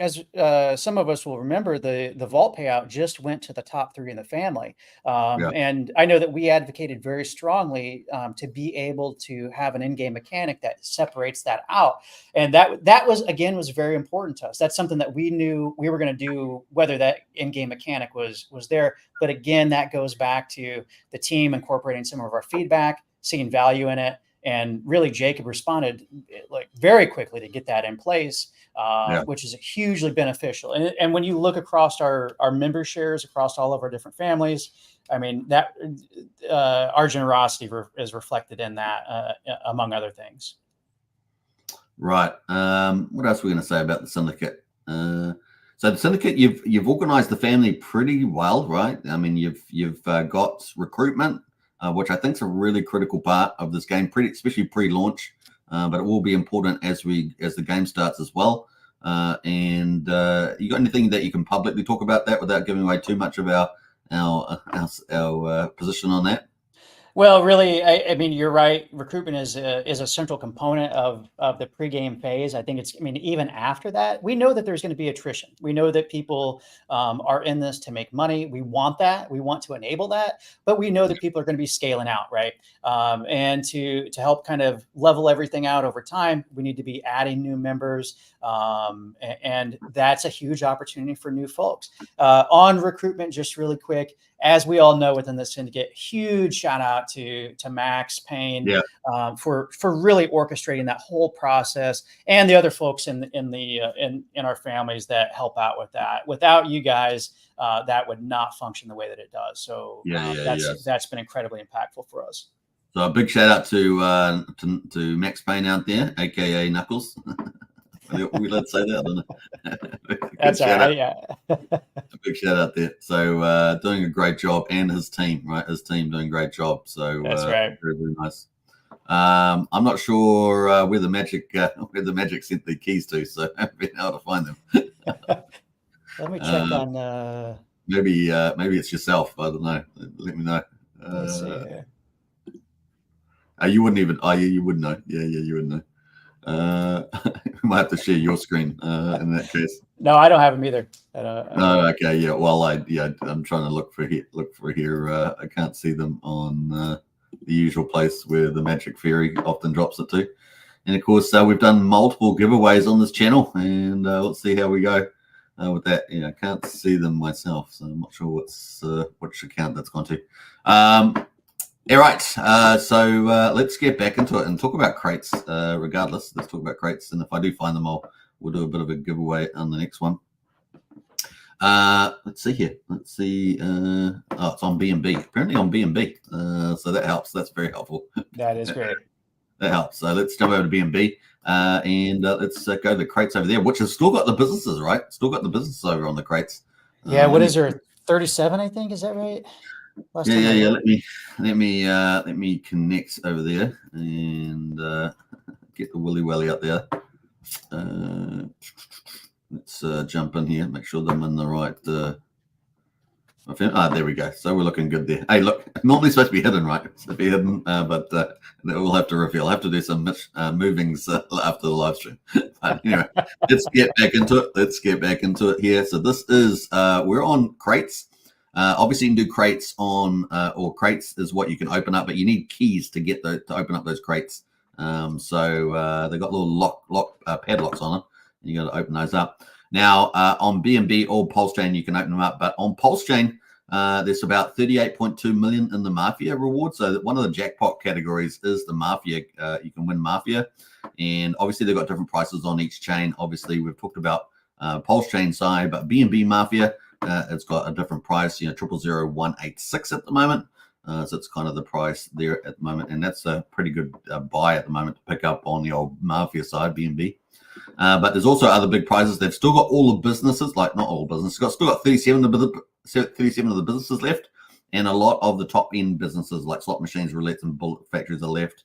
some of us will remember, the vault payout just went to the top 3 in the family. And I know that we advocated very strongly to be able to have an in-game mechanic that separates that out. And that was very important to us. That's something that we knew we were going to do, whether that in-game mechanic was there. But again, that goes back to the team incorporating some of our feedback, seeing value in it. And really, Jacob responded like very quickly to get that in place, which is hugely beneficial. And when you look across our member shares across all of our different families, I mean, that our generosity is reflected in that, among other things. Right. What else are we going to say about the syndicate? So the syndicate, you've organized the family pretty well, right? I mean, you've got recruitment. Which I think is a really critical part of this game, especially pre-launch, but it will be important as the game starts as well. And you got anything that you can publicly talk about that without giving away too much of our position on that? Well, really, I mean, you're right. Recruitment is a central component of the pregame phase. I think even after that, we know that there's going to be attrition. We know that people are in this to make money. We want that. We want to enable that, but we know that people are going to be scaling out, right? And to help kind of level everything out over time, we need to be adding new members, and that's a huge opportunity for new folks. On recruitment, just really quick. As we all know within the syndicate, huge shout out to Max Payne for really orchestrating that whole process, and the other folks in our families that help out with that. Without you guys, that would not function the way that it does. So that's been incredibly impactful for us. So a big shout out to Max Payne out there, aka Knuckles. We let's say that, I don't know. That's all right. Yeah. A big shout out there. So doing a great job, and his team, right? His team doing a great job. So that's right. Very, very nice. I'm not sure where the magic sent the keys to, so I haven't been able to find them. Let me check on. Maybe it's yourself. I don't know. Let me know. Let's see here. You wouldn't even. Oh, yeah, you would know. Yeah, you would know. might have to share your screen in that case. No, I don't have them either. No, okay, yeah. Well, I'm trying to look for here. I can't see them on the usual place where the Magic Fairy often drops it to. And of course, we've done multiple giveaways on this channel, and let's see how we go with that. I can't see them myself, so I'm not sure which account that's gone to. All right, so let's get back into it and talk about crates. Regardless, let's talk about crates, and if I do find them, we'll do a bit of a giveaway on the next one. Let's see here. Let's see. Oh, it's on BNB. Apparently on BNB. So that helps. That's very helpful. That is great. That helps. So let's jump over to BNB and let's go to the crates over there, which has still got the businesses, right? Still got the businesses over on the crates. Yeah. What is there? 37, I think. Is that right? Yeah. Let me connect over there and get the Willy Welly up there. Let's jump in here, make sure I'm in the right. There we go. So we're looking good there. Hey, look, normally supposed to be hidden, right? It's supposed to be hidden, but we'll have to reveal. I'll have to do some movings after the live stream. But anyway, let's get back into it. Here. So this is we're on crates. Obviously, you can do crates on or crates is what you can open up, but you need keys to get to open up those crates. So they've got little padlocks on them. You got to open those up. Now, on BNB or Pulsechain, you can open them up. But on Pulsechain, there's about 38.2 million in the Mafia reward. So one of the jackpot categories is the Mafia. You can win Mafia. And obviously, they've got different prices on each chain. Obviously, we've talked about Pulsechain side, but BNB Mafia, it's got a different price, 000186 at the moment. So it's kind of the price there at the moment. And that's a pretty good buy at the moment to pick up on the old Mafia side, BNB. But there's also other big prizes. They've still got all the businesses, like not all businesses, still got 37 of the businesses left, and a lot of the top end businesses like slot machines, roulettes, and bullet factories are left.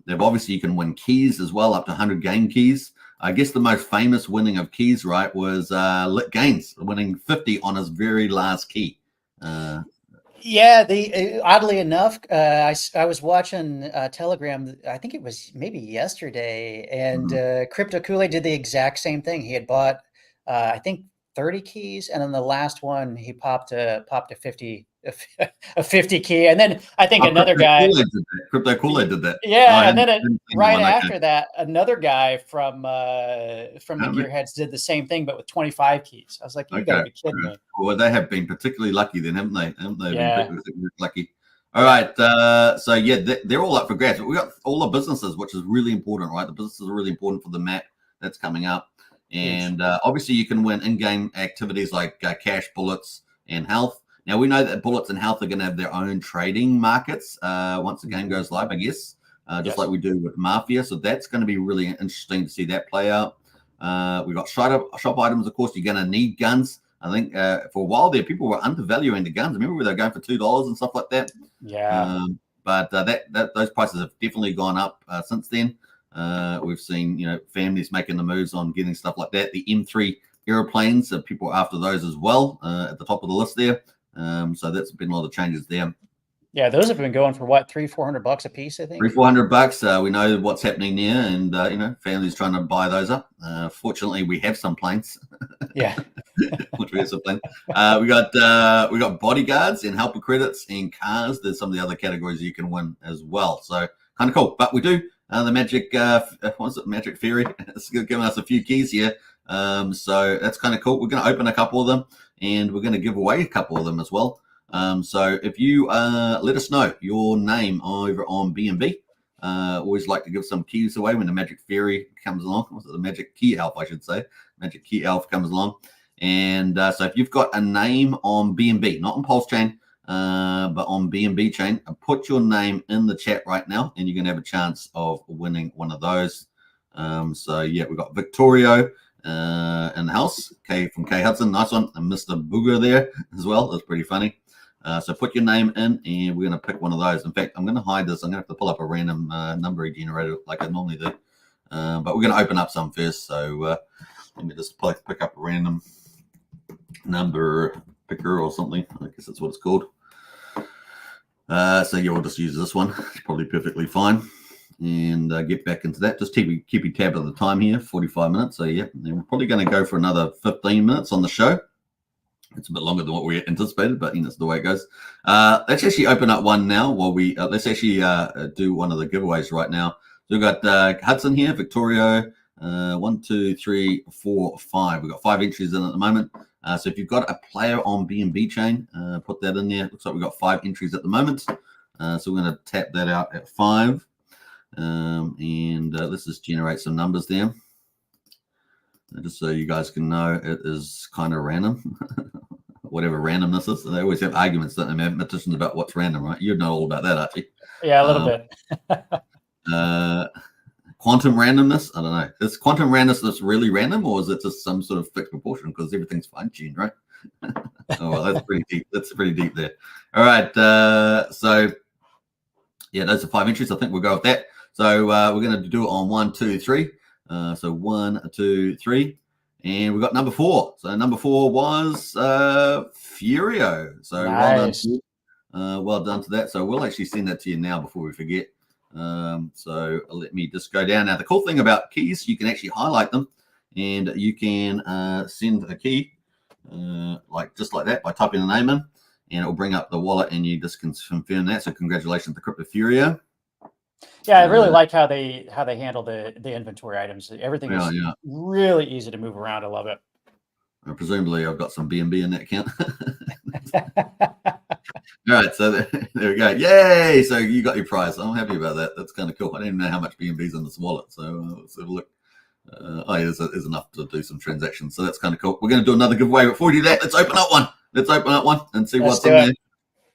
They've obviously you can win keys as well, up to 100 game keys. I guess the most famous winning of keys, right, was Lit Gaines winning 50 on his very last key. Yeah, oddly enough, I was watching Telegram. I think it was maybe yesterday, and Crypto Kool-Aid did the exact same thing. He had bought, I think, 30 keys, and then the last one he popped a 50 key, and then I think another guy. Crypto Kool-Aid did that. Yeah, and then right after that, another guy from the Gearheads did the same thing, but with 25 keys. I was like, you gotta be kidding me. Well, they have been particularly lucky then, haven't they? Yeah. Been particularly lucky. All right. So yeah, they're all up for grabs. We got all the businesses, which is really important, right? The businesses are really important for the map that's coming up. And obviously you can win in-game activities like cash, bullets, and health. Now, we know that bullets and health are going to have their own trading markets once the game goes live, I guess, just like we do with Mafia. So that's going to be really interesting to see that play out. We've got shop items, of course. You're going to need guns. I think for a while there, people were undervaluing the guns. Remember, they were going for $2 and stuff like that? Yeah. But those prices have definitely gone up since then. We've seen, families making the moves on getting stuff like that. The M3 airplanes, people are after those as well at the top of the list there. So that's been a lot of changes there. Yeah, those have been going for what, $300-400 a piece, I think. $300-400. We know what's happening there, and families trying to buy those up. Fortunately, we have some planes. Yeah, which we have some planes. We got bodyguards and helper credits and cars. There's some of the other categories you can win as well. So kind of cool. But we do the Magic. What's it? Magic Fairy. It's giving us a few keys here. So that's kind of cool. We're going to open a couple of them, and we're going to give away a couple of them as well. So if you let us know your name over on BNB, always like to give some keys away when the Magic Fairy comes along. What's it? The Magic Key Elf, I should say. Magic Key Elf comes along. And so if you've got a name on BNB, not on Pulsechain, but on BNB chain, put your name in the chat right now, and you're going to have a chance of winning one of those. So yeah, we've got Victorio in the house, from K Hudson, nice one, and Mr. Booger there as well. That's pretty funny. So put your name in, and we're going to pick one of those. In fact, I'm going to hide this. I'm going to have to pull up a random number generator like I normally do. But we're going to open up some first. So let me just pick up a random number picker or something. I guess that's what it's called. So yeah, we'll just use this one. It's probably perfectly fine. and get back into that. Just keep your tab of the time here, 45 minutes. So yeah, we're probably going to go for another 15 minutes on the show. It's a bit longer than what we anticipated, but that's the way it goes. Let's actually open up one now while we let's actually do one of the giveaways right now. So we've got Hudson here, Victorio, 1, 2, 3, 4, 5. We've got 5 entries in at the moment. So if you've got a player on BNB chain, put that in there. Looks like we've got 5 entries at the moment. So we're going to tap that out at 5. And let's just generate some numbers there. Just so you guys can know, it is kind of random. Whatever randomness is. They always have arguments, don't they, mathematicians, about what's random, right? You know all about that, Archie. Yeah, a little bit. Quantum randomness? I don't know. Is quantum randomness really random, or is it just some sort of fixed proportion because everything's fine-tuned, right? Oh, well, that's pretty deep. That's pretty deep there. All right. So, yeah, those are 5 entries. I think we'll go with that. So we're going to do it on 1, 2, 3. So 1, 2, 3. And we got number 4. So number 4 was Furio. So nice. well done to that. So we'll actually send that to you now before we forget. So let me just go down. Now, the cool thing about keys, you can actually highlight them, and you can send a key just like that by typing the name in, and it will bring up the wallet, and you just can confirm that. So congratulations to Crypto Furio. Yeah, I really like how they handle the inventory items. Everything is really easy to move around. I love it. Presumably, I've got some BNB in that account. All right, so there we go. Yay! So you got your prize. I'm happy about that. That's kind of cool. I don't even know how much BNB's in this wallet. So let's have a look. There's enough to do some transactions. So that's kind of cool. We're going to do another giveaway. Before we do that, let's open up one. Let's open up one and see what's in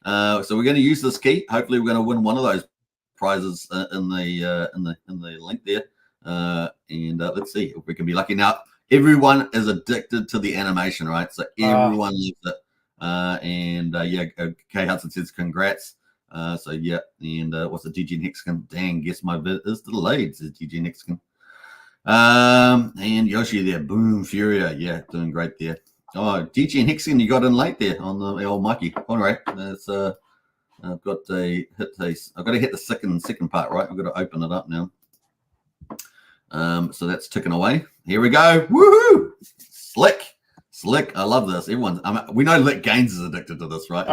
there. So we're going to use this key. Hopefully, we're going to win one of those prizes in the link there. And let's see if we can be lucky. Now, everyone is addicted to the animation, right? So everyone loves it. K Hudson says congrats. So yeah, and what's the DG Hexagon? Dang, guess my bit is delayed, says DG Hexagon. And Yoshi there, boom, Furia, yeah, doing great there. Oh, DG and Hexagon, you got in late there on the old Mikey. All right, that's I've got to hit the second part, right? I've got to open it up now. So that's ticking away. Here we go. Woohoo! Slick. I love this. We know Lick Gaines is addicted to this, right?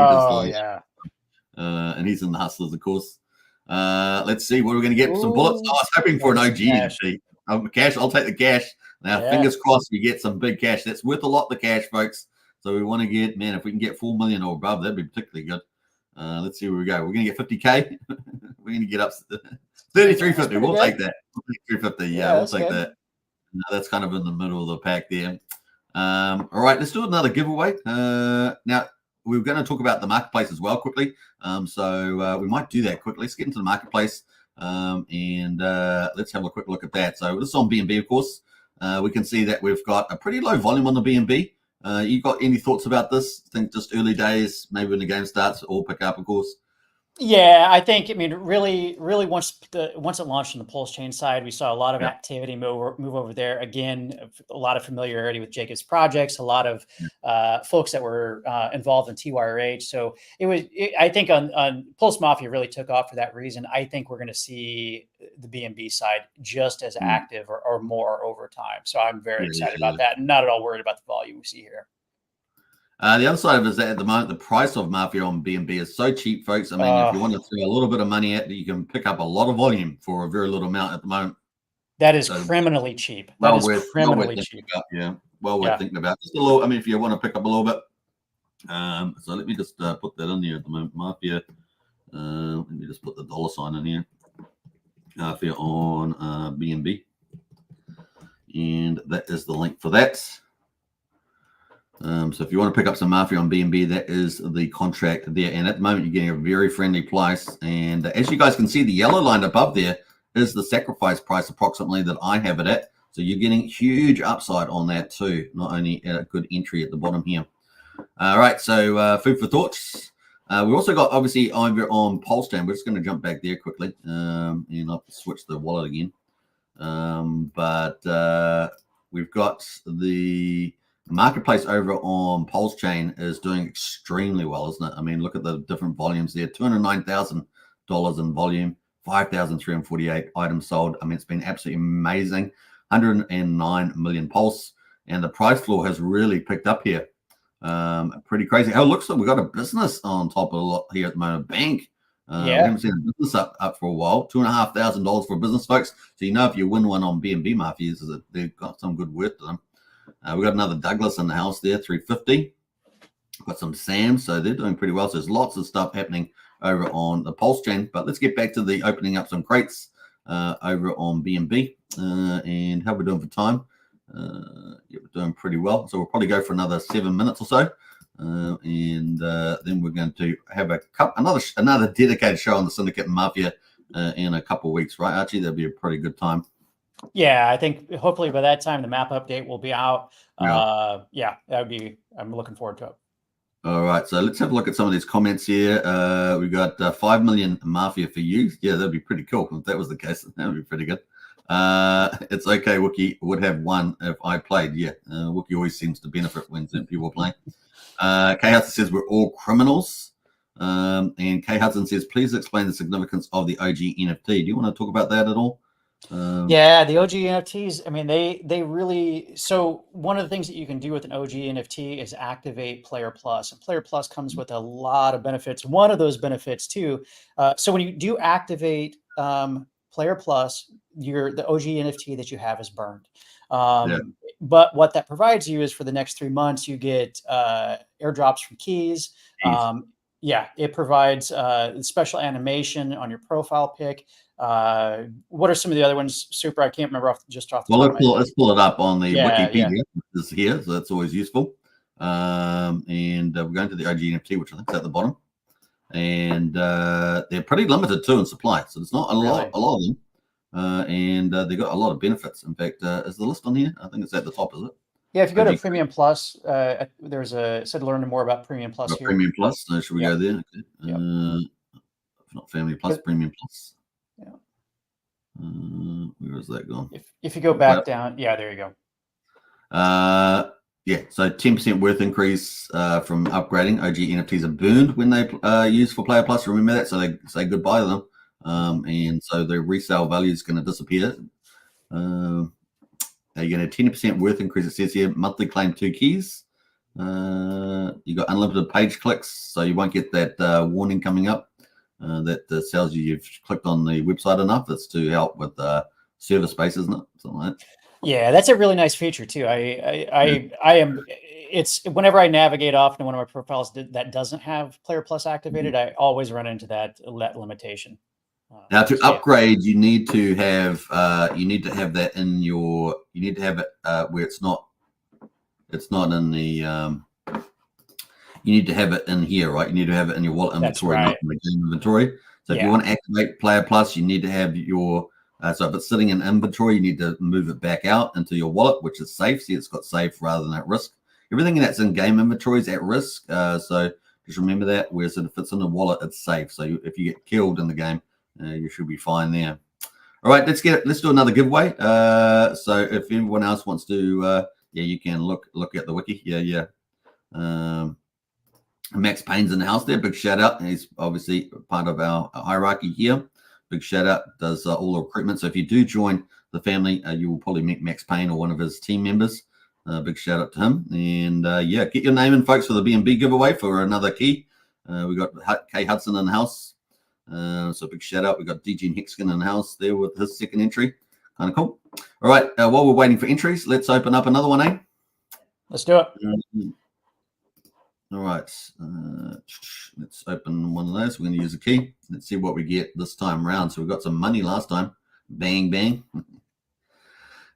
Yeah. And he's in the Hustlers, of course. Let's see what we're going to get. Some bullets. I was hoping for an OG entry. Cash. I'll take the cash. Now, fingers crossed we get some big cash. That's worth a lot, the cash, folks. So we want to get, man, if we can get 4 million or above, that'd be particularly good. Let's see where we go. We're going to get 50K. We're going to get up 3350. We'll take that. 3350. Yeah, we'll take that. No, that's kind of in the middle of the pack there. All right, let's do another giveaway. Now, we're going to talk about the marketplace as well quickly. So we might do that quickly. Let's get into the marketplace and let's have a quick look at that. So this is on BNB, of course. We can see that we've got a pretty low volume on the BNB. You got any thoughts about this? I think just early days, maybe when the game starts, all pick up, of course. Yeah, I think, really once it launched on the Pulsechain side, we saw a lot of activity move over there. Again, a lot of familiarity with Jacob's projects, a lot of folks that were involved in TYRH. So I think on Pulse Mafia really took off for that reason. I think we're going to see the BNB side just as active or more over time. So I'm very excited about that, and not at all worried about the volume we see here. The other side of it is that at the moment, the price of Mafia on BNB is so cheap, folks. I mean, if you want to throw a little bit of money at it, you can pick up a lot of volume for a very little amount at the moment. That is criminally cheap. That is criminally cheap. Well worth thinking about. Just a little, if you want to pick up a little bit. So let me just put that in there at the moment. Mafia. Let me just put the $ in here. Mafia on BNB. And that is the link for that. So if you want to pick up some Mafia on BNB, that is the contract there. And at the moment, you're getting a very friendly price. And as you guys can see, the yellow line above there is the sacrifice price approximately that I have it at. So you're getting huge upside on that too, not only at a good entry at the bottom here. All right, so food for thoughts. We also got, obviously, over on Pulsechain. We're just going to jump back there quickly. And I'll switch the wallet again. We've got the marketplace over on Pulsechain is doing extremely well, isn't it? Look at the different volumes there. $209,000 in volume, 5,348 items sold. I mean, it's been absolutely amazing. 109 million pulse, and the price floor has really picked up here. Pretty crazy. Oh, looks like we've got a business on top of a lot here at the moment. Bank. We haven't seen a business up for a while. $2,500 for business, folks. So you know if you win one on BNB Mafia, they've got some good worth to them. We got another Douglas in the house there, 350. Got some Sam, so they're doing pretty well. So there's lots of stuff happening over on the Pulsechain. But let's get back to the opening up some crates over on BNB. And how we're doing for time? Yeah, we're doing pretty well. So we'll probably go for another 7 minutes or so. And then we're going to have another dedicated show on the Syndicate and Mafia in a couple of weeks, right, Archie? That'll be a pretty good time. Yeah, I think hopefully by that time the map update will be out. Yeah, that would be. I'm looking forward to it. All right, so let's have a look at some of these comments here. We got 5 million Mafia for you. Yeah, that'd be pretty cool if that was the case. That would be pretty good. It's okay. Wookie would have one if I played. Yeah, Wookie always seems to benefit when people are playing. Kay Hudson says we're all criminals. And Kay Hudson says, please explain the significance of the OG NFT. Do you want to talk about that at all? Yeah, the OG NFTs, I mean, they really, so one of the things that you can do with an OG NFT is activate Player Plus. And Player Plus comes with a lot of benefits. One of those benefits too, so when you do activate Player Plus, the OG NFT that you have is burned. But what that provides you is for the next 3 months, you get airdrops from keys. Yeah, it provides special animation on your profile pic. What are some of the other ones? Super, I can't remember off the top of my head. Let's pull it up on the Wikipedia. This is here, so that's always useful. And we're going to the OG NFT, which I think is at the bottom. And they're pretty limited too in supply, so there's not a lot of them. And they've got a lot of benefits. In fact, is the list on here? I think it's at the top, is it? Yeah, if you go to Premium Plus, there's it said learn more about Premium Plus here. Premium Plus, so should we go there? Okay. If not Family Plus, Premium Plus. Yeah. Where is that gone? If you go back down, yeah, there you go. Yeah, so 10% worth increase from upgrading. OG NFTs are burned when they use for Player Plus. Remember that, so they say goodbye to them. And so the resale value is going to disappear. You're going to 10% worth increase. It says here monthly claim 2 keys. You got unlimited page clicks, so you won't get that warning coming up that tells you've clicked on the website enough. That's to help with server space, isn't it? Something like that. Yeah, that's a really nice feature too. It's whenever I navigate off into one of my profiles that doesn't have Player Plus activated, I always run into that limitation. Now to upgrade, you need to have that in your. You need to have it where it's not in the. You need to have it in here, right? You need to have it in your wallet inventory, not in the game inventory. So if you want to activate Player Plus, you need to have your. So if it's sitting in inventory, you need to move it back out into your wallet, which is safe. See, it's got safe rather than at risk. Everything that's in game inventory is at risk. So just remember that. Whereas if it's in the wallet, it's safe. So if you get killed in the game, you should be fine there. All right, let's do another giveaway. So if anyone else wants to, you can look at the wiki. Max Payne's in the house there. Big shout out. He's obviously part of our hierarchy here. Big shout out. Does all the recruitment. So if you do join the family, you will probably meet Max Payne or one of his team members. Big shout out to him. And get your name in, folks, for the BNB giveaway for another key. We got Kay Hudson in the house. So big shout out. We got DJ Hexkin in the house there with his second entry. Kind of cool. All right. While we're waiting for entries, let's open up another one, eh? Let's do it. All right. Let's open one of those. We're going to use a key. Let's see what we get this time around. So we got some money last time. Bang, bang.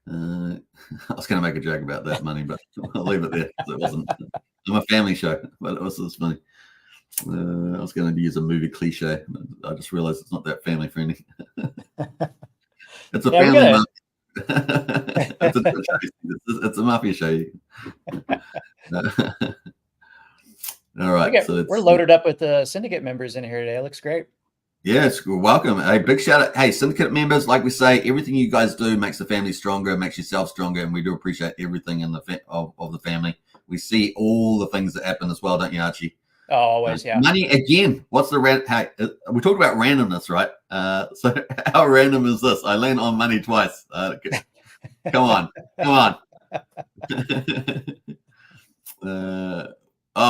I was going to make a joke about that money, but I'll leave it there. It wasn't. I'm a family show, but it was just funny. I was going to use a movie cliche. I just realized it's not that family friendly. It's a family. It's a mafia show. All right. We're loaded up with Syndicate members in here today. It looks great. Yes, welcome. Hey, big shout out. Hey, Syndicate members, like we say, everything you guys do makes the family stronger, makes yourself stronger, and we do appreciate everything in of the family. We see all the things that happen as well, don't you, Archie? Oh, always, yeah. Money again. What's the Hey, we talked about randomness, right? So how random is this? I land on money twice. Come on.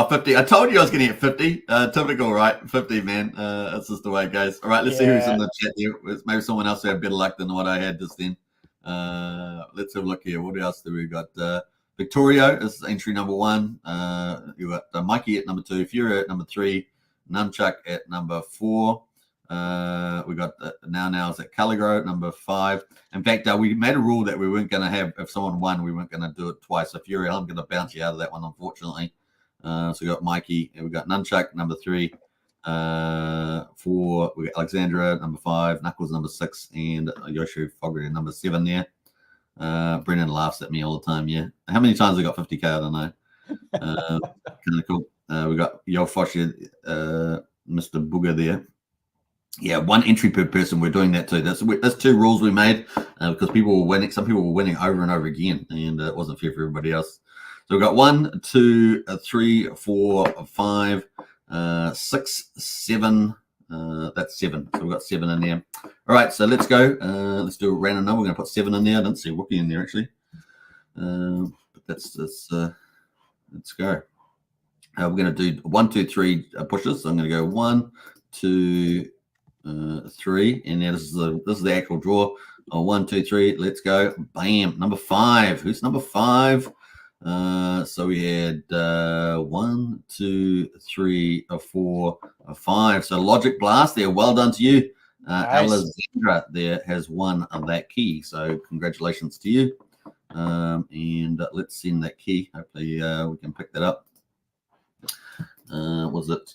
50. I told you I was going to get 50. Typical, right? 50, man. That's just the way it goes. All right, let's see who's in the chat here. Maybe someone else who had better luck than what I had just then. Let's have a look here. What else do we got? Victorio is entry number 1. You got Mikey at number 2, Fury at number 3, Nunchuck at number 4. We got now is at Caligro at number 5. In fact, we made a rule that we weren't going to have, if someone won, we weren't going to do it twice. So Fury, I'm going to bounce you out of that one, unfortunately. So we got Mikey, and we got Nunchuck number 3, 4. We got Alexandra number 5, Knuckles number 6, and Yoshi Foggery number 7 there. Brennan laughs at me all the time. Yeah, how many times I got 50k? I don't know. Kind of cool. We got Yofoshi, Mr. Booger there. Yeah, 1 entry per person. We're doing that too. That's 2 rules we made because people were winning. Some people were winning over and over again, and it wasn't fair for everybody else. So we've got 1, 2, 3, 4, 5, 6, 7. That's 7. So we've got 7 in there. All right, so let's go. Let's do a random number. We're going to put 7 in there. I didn't see Wookie in there actually. But let's go. We're going to do 1, 2, 3 pushes. So I'm going to go 1, 2, 3, and now this is the actual draw. 1, 2, 3. Let's go. Bam. Number 5. Who's number 5? So we had 1, 2, 3, 4, 5. So Logic Blast there. Well done to you. Nice. Alexandra there has won that key. So congratulations to you. And let's send that key. Hopefully we can pick that up. Was it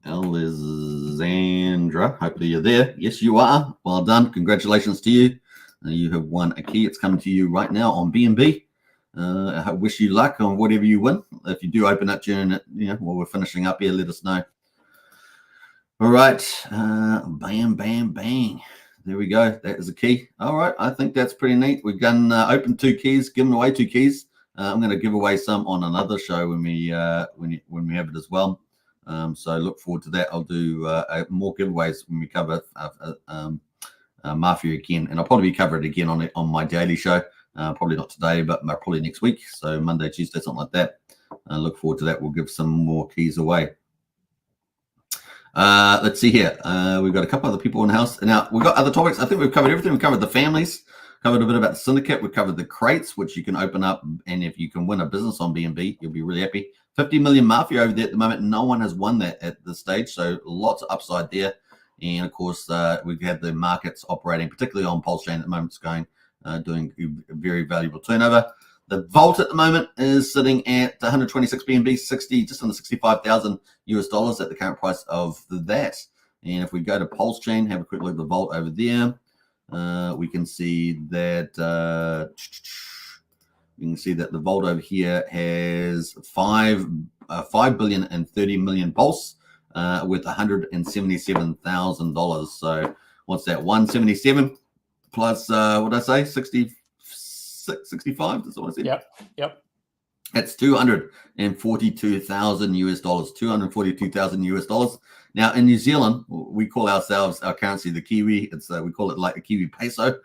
Alexandra? Hopefully you're there. Yes, you are. Well done. Congratulations to you. You have won a key. It's coming to you right now on BNB. I wish you luck on whatever you win. If you do open up during it, while we're finishing up here, let us know. All right. Bam, bam, bang. There we go. That is a key. All right. I think that's pretty neat. We've done open 2 keys, given away 2 keys. I'm going to give away some on another show when we have it as well. So look forward to that. I'll do more giveaways when we cover Mafia again, and I'll probably cover it again on my daily show. Probably not today, but probably next week. So Monday, Tuesday, something like that. Look forward to that. We'll give some more keys away. Let's see here. We've got a couple other people in the house. Now, we've got other topics. I think we've covered everything. We've covered the families, covered a bit about the syndicate. We've covered the crates, which you can open up. And if you can win a business on BNB, you'll be really happy. 50 million Mafia over there at the moment. No one has won that at this stage. So lots of upside there. And, of course, we've had the markets operating, particularly on Pulsechain at the moment. It's going, doing a very valuable turnover. The vault at the moment is sitting at 126 BNB, just under $65,000 at the current price of that. And if we go to Pulsechain, have a quick look at the vault over there, we can see that the vault over here has 5 billion and 30 million pulse with $177,000. So what's that? 177 plus what did I say? 65. That's what I said. Yep. That's $242,000. $242,000. Now in New Zealand, we call ourselves our currency the Kiwi. We call it like a Kiwi peso,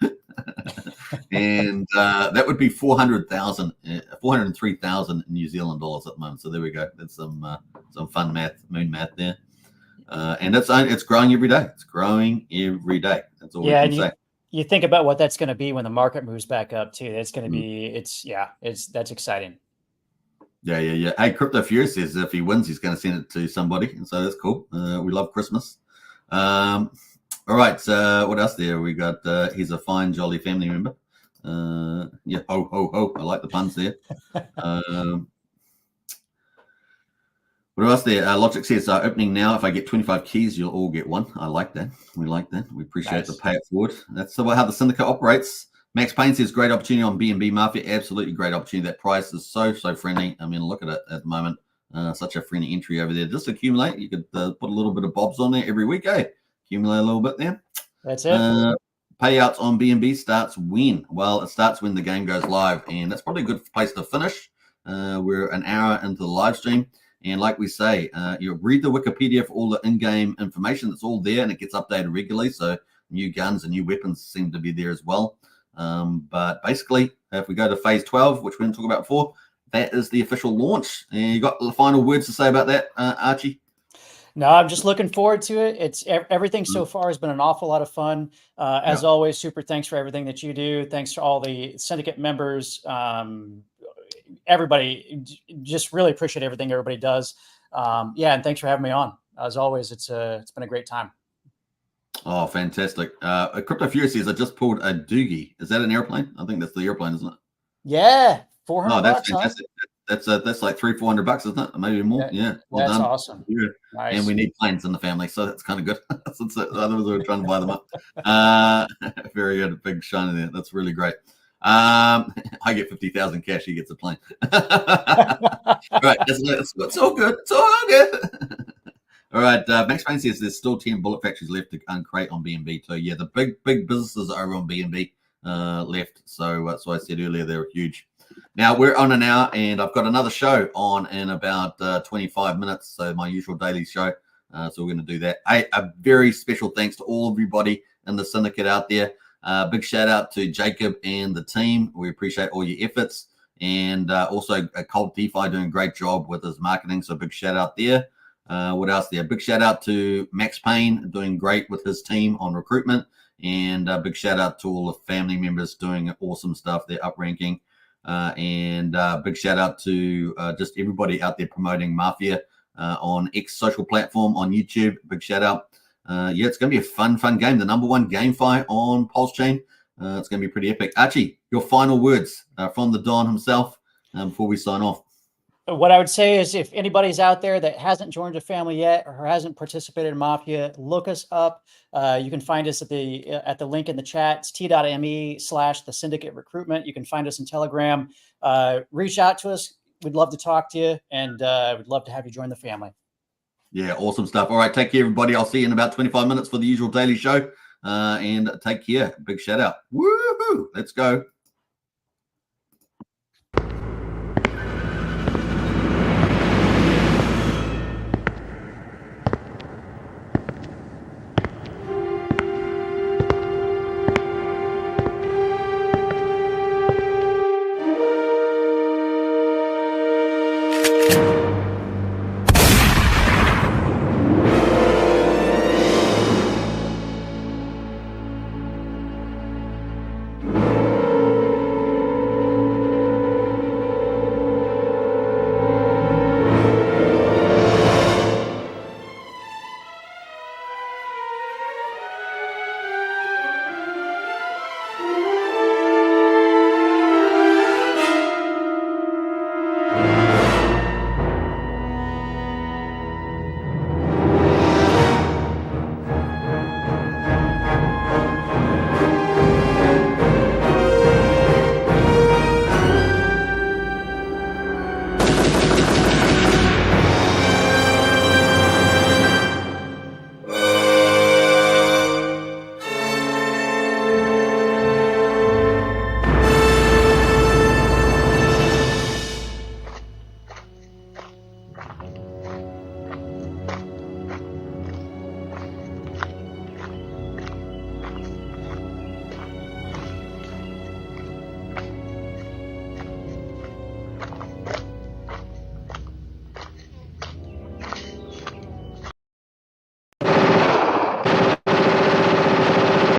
and that would be 403,000 New Zealand dollars at the moment. So there we go. That's some fun moon math there, and it's growing every day. It's growing every day. That's all we can say. You think about what that's going to be when the market moves back up too. That's going to be, that's exciting. Yeah. Hey, Crypto Fury says if he wins, he's going to send it to somebody. And so that's cool. We love Christmas. All right. What else there? We got, he's a fine, jolly family member. Yeah. Ho, ho, ho. I like the puns there. What else there? Logic says opening now. If I get 25 keys, you'll all get 1. I like that. We like that. We appreciate the pay it forward. That's how the syndicate operates. Max Payne says great opportunity on BNB Mafia. Absolutely great opportunity. That price is so friendly. I mean, look at it at the moment. Such a friendly entry over there. Just accumulate. You could put a little bit of bobs on there every week. Accumulate a little bit there. That's it. Payouts on BNB starts when? Well, it starts when the game goes live, and that's probably a good place to finish. We're an hour into the live stream. And like we say, you read the Wikipedia for all the in-game information. It's all there, and it gets updated regularly. So new guns and new weapons seem to be there as well. But basically, if we go to phase 12, which we didn't talk about before, that is the official launch. And you got the final words to say about that, Archie? No, I'm just looking forward to it. It's everything so far has been an awful lot of fun. As always, super thanks for everything that you do. Thanks to all the Syndicate members. Everybody, just really appreciate everything everybody does. Yeah, and thanks for having me on. As always, it's been a great time. Oh, fantastic. Crypto Fury says, I just pulled a doogie. Is that an airplane? I think that's the airplane, isn't it? Yeah, 400 Oh, that's bucks, fantastic. Huh? That's like $300-400, isn't it? Maybe more. Yeah. Well that's done. Awesome. Yeah. Nice. And we need planes in the family, so that's kind of good. Since the others are trying to buy them up. Very good. Big shiny there. That's really great. I get 50,000 cash. He gets a plane. Right. It's all good. It's all good. All right. Max Payne says there's still 10 bullet factories left to uncrate on BNB too. Yeah, the big businesses are over on BNB left. So that's why I said earlier they're huge. Now we're on an hour, and I've got another show on in about 25 minutes. So my usual daily show. So we're going to do that. A very special thanks to everybody in the syndicate out there. Big shout out to Jacob and the team. We appreciate all your efforts, and also Cold DeFi doing a great job with his marketing. So big shout out there. What else there? Big shout out to Max Payne doing great with his team on recruitment, and big shout out to all the family members doing awesome stuff. They're up ranking. And big shout out to just everybody out there promoting Mafia on X social platform on YouTube. Big shout out. Yeah, it's going to be a fun game. The #1 GameFi on Pulsechain. It's going to be pretty epic. Archie, your final words from the Don himself before we sign off. What I would say is, if anybody's out there that hasn't joined a family yet or hasn't participated in Mafia, look us up. You can find us at the link in the chat. It's t.me/the Syndicate Recruitment. You can find us in Telegram. Reach out to us. We'd love to talk to you, and we'd love to have you join the family. Yeah, awesome stuff. All right, take care, everybody. I'll see you in about 25 minutes for the usual daily show. And take care. Big shout out. Woohoo! Let's go.